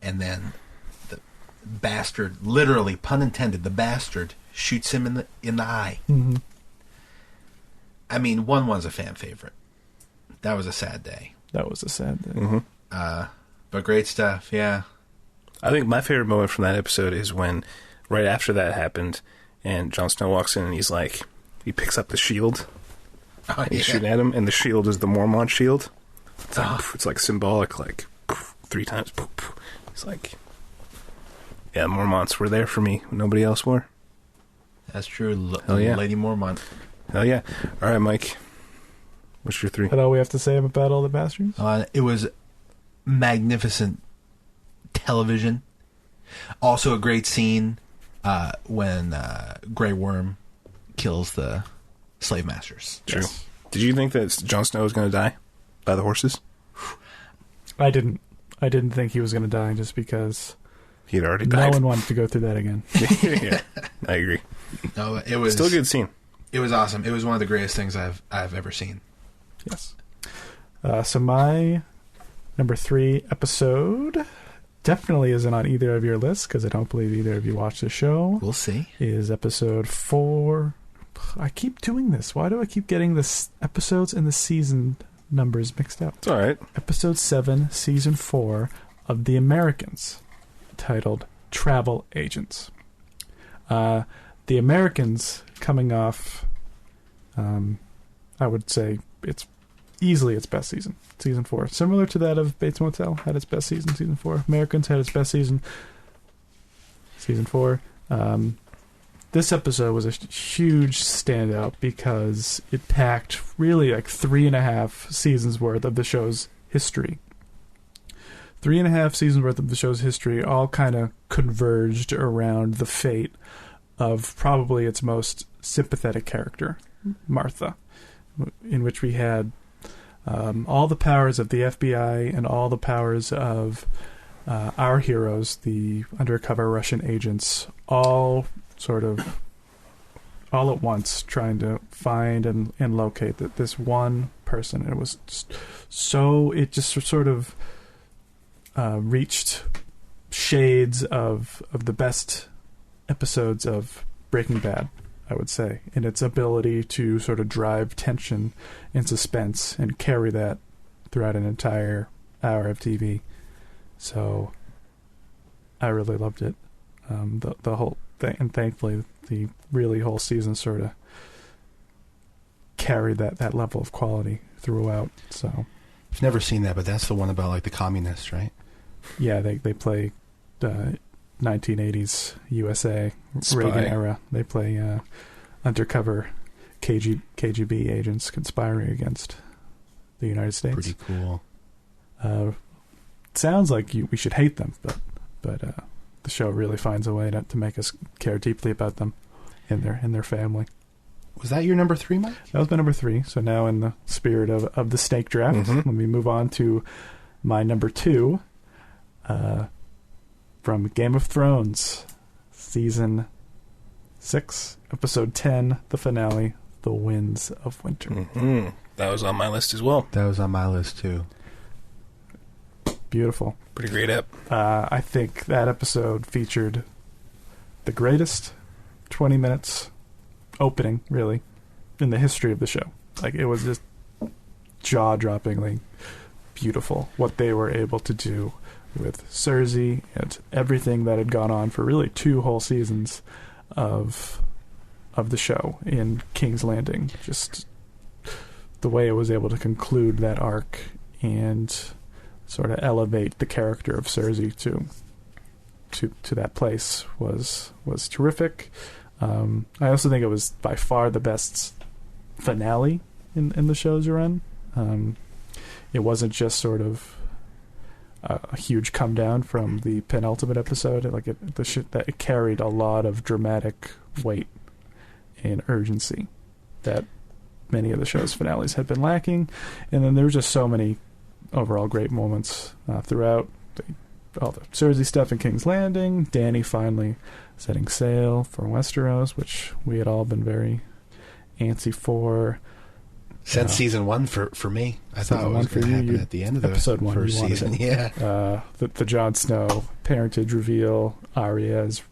and then the bastard, literally, pun intended, the bastard shoots him in the eye. Mm-hmm. I mean, 1-1's a fan favorite. That was a sad day. Mm-hmm. But great stuff, yeah. I think my favorite moment from that episode is when, right after that happened, and Jon Snow walks in and he's like, he picks up the shield, and he's shooting at him, and the shield is the Mormont shield. It's like symbolic, like 3 times. It's like, yeah, Mormonts were there for me when nobody else were. That's true. Hell yeah. Lady Mormont. Hell yeah. All right, Mike. What's your 3? Is that all we have to say about Battle of the Bastards? It was magnificent television. Also a great scene when Grey Worm kills the slave masters. True. Yes. Did you think that Jon Snow was going to die by the horses? I didn't think he was going to die just because He'd already died. No one wanted to go through that again. Yeah, I agree. No, it was still a good scene. It was awesome. It was one of the greatest things I've ever seen. Yes. So my number 3 episode definitely isn't on either of your lists because I don't believe either of you watched the show. We'll see. Is episode 4. I keep doing this. Why do I keep getting the episodes and the season numbers mixed up? It's all right. Episode 7, season 4 of The Americans, titled Travel Agents. The Americans, coming off, I would say it's easily its best season. Season 4. Similar to that of Bates Motel, had its best season, season 4. Americans had its best season, season 4. This episode was a huge standout because it packed really like 3.5 seasons worth of the show's history. 3.5 seasons worth of the show's history all kind of converged around the fate of probably its most sympathetic character, Martha, in which we had all the powers of the FBI and all the powers of our heroes, the undercover Russian agents, all sort of all at once trying to find and locate this one person. And it was it just sort of reached shades of the best episodes of Breaking Bad, I would say, in its ability to sort of drive tension and suspense and carry that throughout an entire hour of TV. So I really loved it. The whole thing, and thankfully the really whole season sort of carried that level of quality throughout. So I've never seen that, but that's the one about like the communists, right? Yeah, they play 1980s USA, Spy. Reagan era. They play undercover KGB agents conspiring against the United States. Pretty cool. Sounds like we should hate them, but the show really finds a way to make us care deeply about them and their family. Was that your number 3, Mike? That was my number 3. So now, in the spirit of the snake draft, let me move on to my number 2. From Game of Thrones, season 6, episode 10, the finale, The Winds of Winter. Mm-hmm. That was on my list as well. That was on my list too. Beautiful. Pretty great ep. I think that episode featured the greatest 20 minutes opening, really, in the history of the show. Like, it was just jaw-droppingly beautiful what they were able to do with Cersei and everything that had gone on for really 2 whole seasons of the show in King's Landing. Just the way it was able to conclude that arc and sort of elevate the character of Cersei to that place was terrific. I also think it was by far the best finale in the show's run. It wasn't just sort of a huge come down from the penultimate episode. Like it carried a lot of dramatic weight and urgency that many of the show's finales had been lacking. And then there were just so many overall great moments throughout. All the Cersei stuff in King's Landing, Dany finally setting sail for Westeros, which we had all been very antsy for. Since season 1 for me. I thought it was going to happen at the end of the episode 1 first season. Yeah. The Jon Snow parentage reveal, Arya's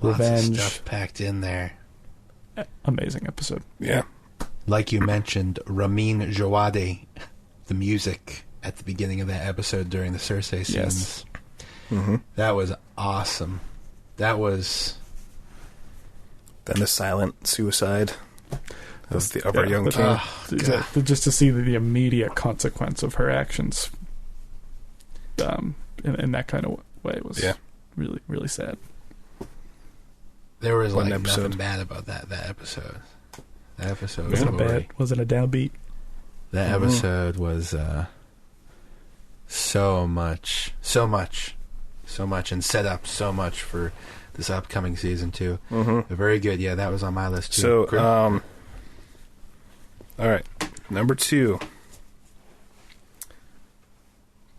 revenge. Lots of stuff packed in there. Amazing episode. Yeah. Like you mentioned, Ramin Djawadi, the music at the beginning of that episode during the Cersei scenes. Yes. Mm-hmm. That was awesome. That was... Then the silent suicide of our young king. Just to see the immediate consequence of her actions in that kind of way was really, really sad. There was nothing bad about that episode. That episode wasn't a downbeat. That episode was so much, and set up so much for this upcoming season too. Very good. Yeah, that was on my list too. So, all right, number 2,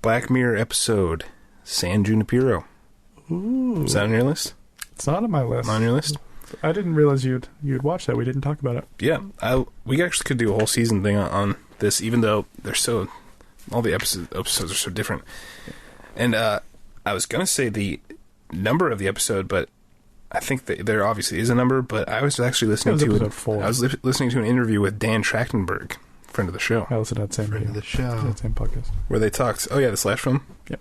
Black Mirror episode, San Junipero. Ooh, is that on your list? It's not on my list. On your list? I didn't realize you'd watch that. We didn't talk about it. Yeah, we actually could do a whole season thing on this, even though all the episodes are so different. And I was going to say the number of the episode, but I think that there obviously is a number, but I was actually listening to episode 4. I was listening to an interview with Dan Trachtenberg, friend of the show. I listened to that same Friend of the show. that same podcast. Where they talked, the Slash film? Yep.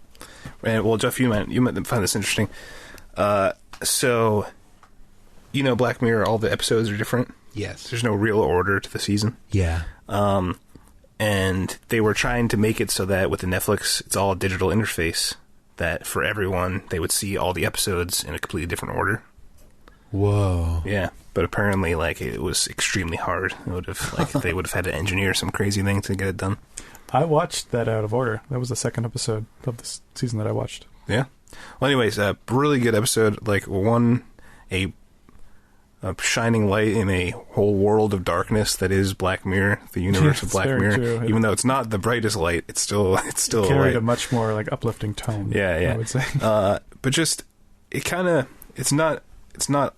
And, well, Jeff, you might find this interesting. So, Black Mirror, all the episodes are different. Yes. There's no real order to the season. Yeah. And they were trying to make it so that with the Netflix, it's all a digital interface, that for everyone, they would see all the episodes in a completely different order. Whoa. Yeah, but apparently, it was extremely hard. It would have, they would have had to engineer some crazy thing to get it done. I watched that out of order. That was the second episode of this season that I watched. Yeah. Well, anyways, a really good episode. A shining light in a whole world of darkness that is Black Mirror, the universe of Black Mirror. True. Even though it's not the brightest light, it's still carried a a much more uplifting tone. Yeah. I would say. But just it's not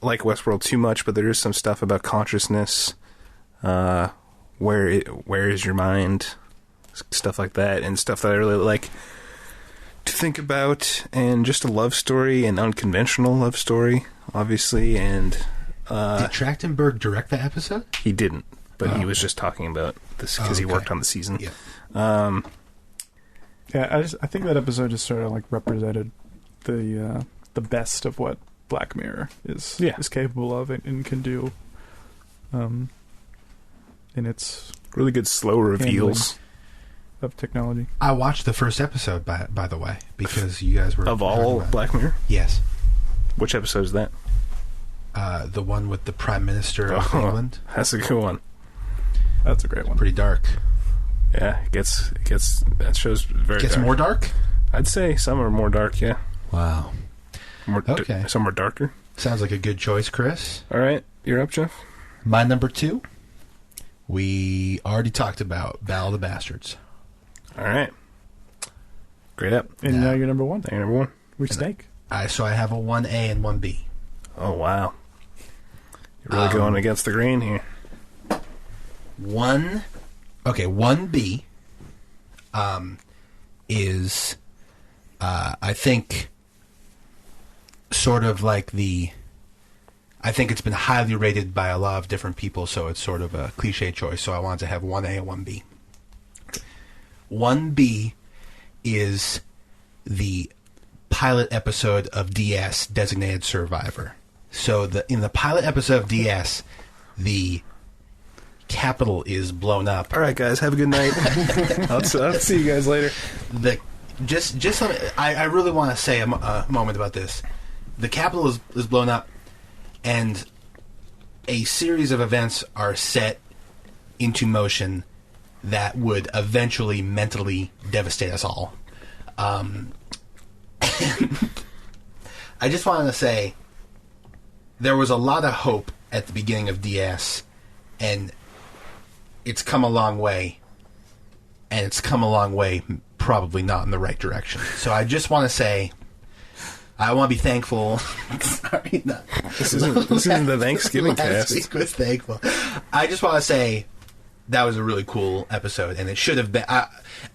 like Westworld too much, but there is some stuff about consciousness. Where is your mind? Stuff like that, and stuff that I really like to think about, and just a love story, an unconventional love story, obviously. And did Trachtenberg direct that episode? He didn't, but he was just talking about this because he worked on the season. Yeah. I think that episode just sort of represented the best of what Black Mirror is capable of and can do. In its really good slow reveals of technology. I watched the first episode, by the way, because you guys were of all Black Mirror. Yes. Which episode is that? The one with the Prime Minister of England. That's a good one. That's a great one. Pretty dark. Yeah, it gets that show's very gets dark. More dark? I'd say some are more dark, yeah. Wow. Okay. Some are darker. Sounds like a good choice, Chris. All right, you're up, Jeff. My number 2, we already talked about Battle of the Bastards. All right. Great up. And now you're number 1. You're number 1. We snake. So I have a 1A and 1B. Oh, wow. You're really going against the grain here. 1B is, I think, sort of like I think it's been highly rated by a lot of different people, so it's sort of a cliche choice, so I wanted to have 1A and 1B. 1B is the pilot episode of DS, Designated Survivor. So in the pilot episode of DS, the Capitol is blown up. All right, guys, have a good night. I'll see you guys later. I really want to say a moment about this. The Capitol is blown up, and a series of events are set into motion that would eventually mentally devastate us all. And I just wanted to say there was a lot of hope at the beginning of DS, and it's come a long way, and it's come a long way probably not in the right direction. So I just want to say I want to be thankful. Sorry, no. This isn't the Thanksgiving cast. Last week was thankful. I just want to say that was a really cool episode, and it should have been.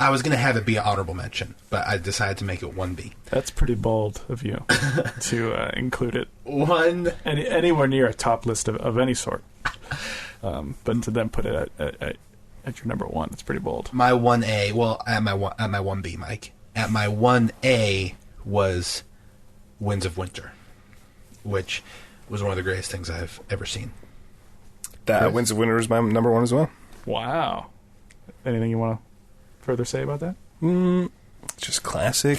I was going to have it be an honorable mention, but I decided to make it 1B. That's pretty bold of you to include it anywhere near a top list of any sort. But to then put it at your number 1, it's pretty bold. My 1A, well, at my 1B, Mike. At my 1A was Winds of Winter, which was one of the greatest things I've ever seen. That Winds of Winter is my number 1 as well. Wow. Anything you want to further say about that? Just classic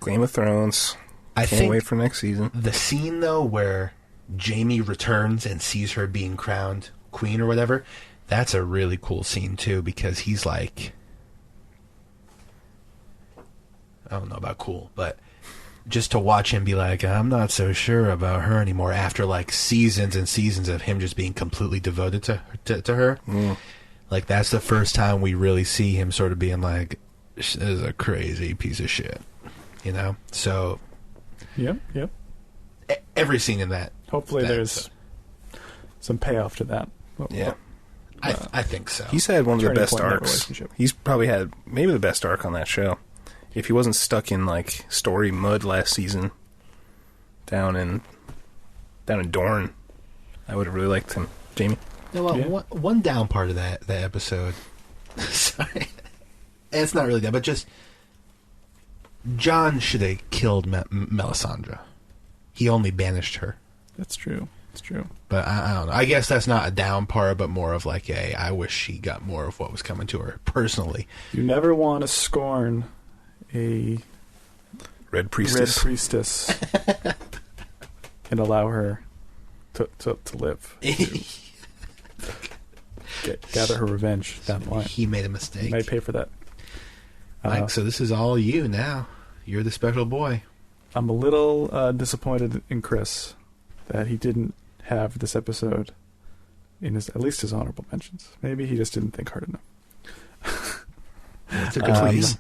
Game of Thrones. I Can't wait for next season. The scene, though, where Jaime returns and sees her being crowned queen or whatever, that's a really cool scene, too, because he's like... I don't know about cool, but just to watch him be like, I'm not so sure about her anymore after, seasons and seasons of him just being completely devoted to her. Like, that's the first time we really see him sort of being like, this is a crazy piece of shit, you know? So... Yep. Every scene in that. Hopefully there's some payoff to that. Yeah. I think so. He's had one of the best arcs. He's probably had maybe the best arc on that show. if he wasn't stuck in like story mud last season down in Dorne, I would have really liked him. Jamie? No, well, one down part of that episode. Sorry. And it's not really that, but just John should have killed Melisandre. He only banished her. That's true. It's true. But I don't know. I guess that's not a down part, but more of like I wish she got more of what was coming to her personally. You never want to scorn a Red Priestess. And allow her to live. Gather her revenge down the line. He made a mistake. He might pay for that. Mike, so this is all you now. You're the special boy. I'm a little disappointed in Chris that he didn't have this episode in at least his honorable mentions. Maybe he just didn't think hard enough. That's a good please.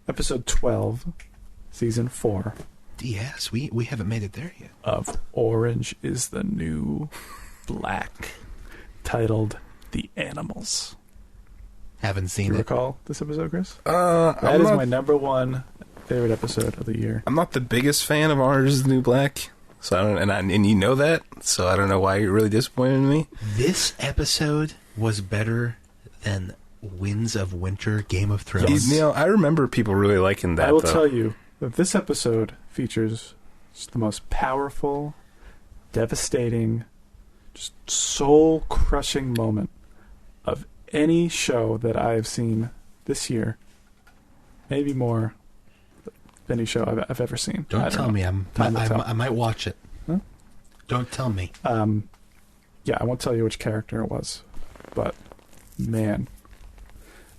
Episode 12, season 4. Yes, we haven't made it there yet. Of Orange is the New Black, titled The Animals. Haven't seen Do you it. recall this episode, Chris? That is my number one favorite episode of the year. I'm not the biggest fan of Orange is the New Black, so I don't, and you know that, so I don't know why you're really disappointed in me. This episode was better than Winds of Winter, Game of Thrones. You know, I remember people really liking that. I will tell you that this episode features just the most powerful, devastating, just soul-crushing moment of any show that I have seen this year. Maybe more than any show I've ever seen. Don't tell me. I might watch it. Huh? Don't tell me. Yeah, I won't tell you which character it was, but man.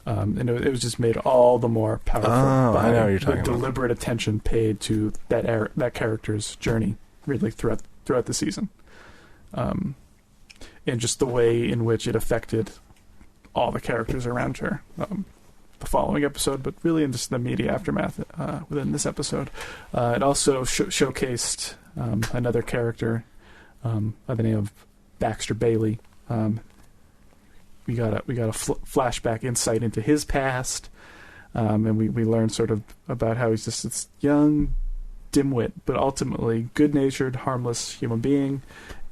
And it was just made all the more powerful by I know what you're talking the deliberate attention paid to that character's journey, really throughout the season, and just the way in which it affected all the characters around her. The following episode, but really in just the immediate aftermath within this episode, it also showcased another character by the name of Baxter Bailey. We got a flashback insight into his past, and we learned sort of about how he's just this young dimwit, but ultimately good-natured, harmless human being,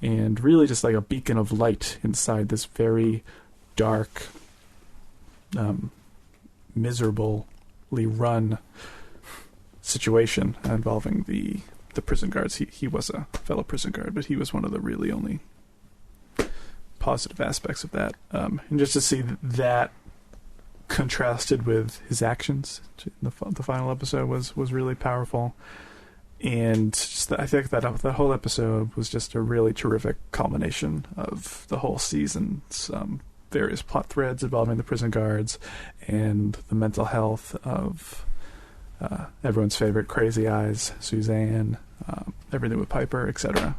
and really just like a beacon of light inside this very dark, miserably run situation involving the prison guards. He was a fellow prison guard, but he was one of the really only positive aspects of that, and just to see that contrasted with his actions in the final episode was really powerful. And just I think that whole episode was just a really terrific culmination of the whole season's various plot threads involving the prison guards and the mental health of everyone's favorite Crazy Eyes, Suzanne, everything with Piper, etc.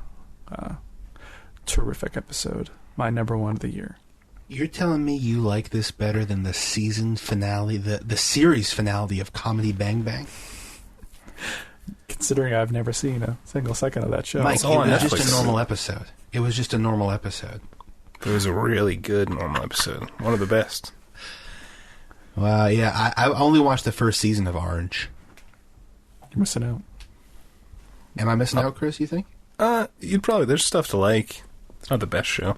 Terrific episode. My number one of the year. You're telling me you like this better than the season finale, the series finale of Comedy Bang Bang? Considering I've never seen a single second of that show. Mike, it was just a normal episode. It was just a normal episode. It was a really good normal episode. One of the best. Well, yeah, I only watched the first season of Orange. You're missing out. Am I missing out, Chris, you think? You'd probably, there's stuff to like. It's not the best show.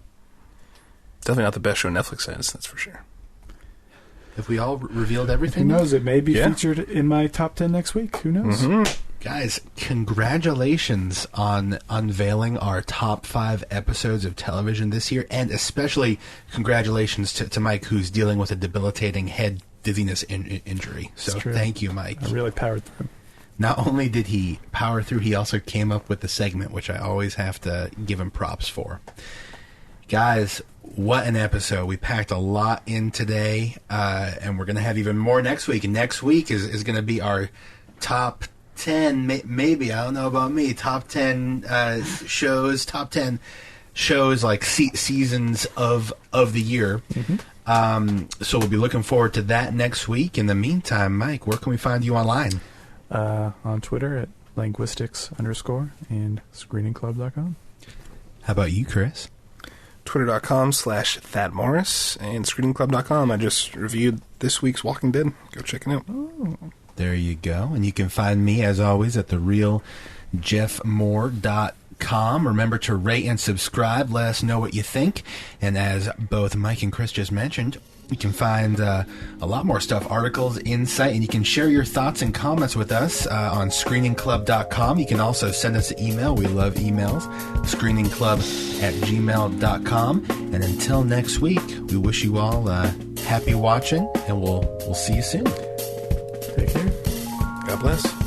Definitely not the best show Netflix has, that's for sure. Have we all revealed everything? Who knows? It may be featured in my top 10 next week. Who knows? Mm-hmm. Guys, congratulations on unveiling our top 5 episodes of television this year, and especially congratulations to Mike, who's dealing with a debilitating head dizziness injury. So thank you, Mike. I really powered through. Not only did he power through, he also came up with the segment, which I always have to give him props for. Guys, what an episode. We packed a lot in today, and we're going to have even more next week. And next week is going to be our top 10, maybe, I don't know about me, top 10 shows, top 10 shows like seasons of the year. Mm-hmm. So we'll be looking forward to that next week. In the meantime, Mike, where can we find you online? On Twitter at linguistics_ and ScreeningClub.com. How about you, Chris? Twitter.com/ThatMorris and ScreeningClub.com. I just reviewed this week's Walking Dead. Go check it out. Oh. There you go. And you can find me, as always, at therealjeffmoore.com. Remember to rate and subscribe. Let us know what you think. And as both Mike and Chris just mentioned, you can find a lot more stuff, articles, insight, and you can share your thoughts and comments with us on ScreeningClub.com. You can also send us an email. We love emails. ScreeningClub@gmail.com. And until next week, we wish you all happy watching, and we'll see you soon. Take care. God bless.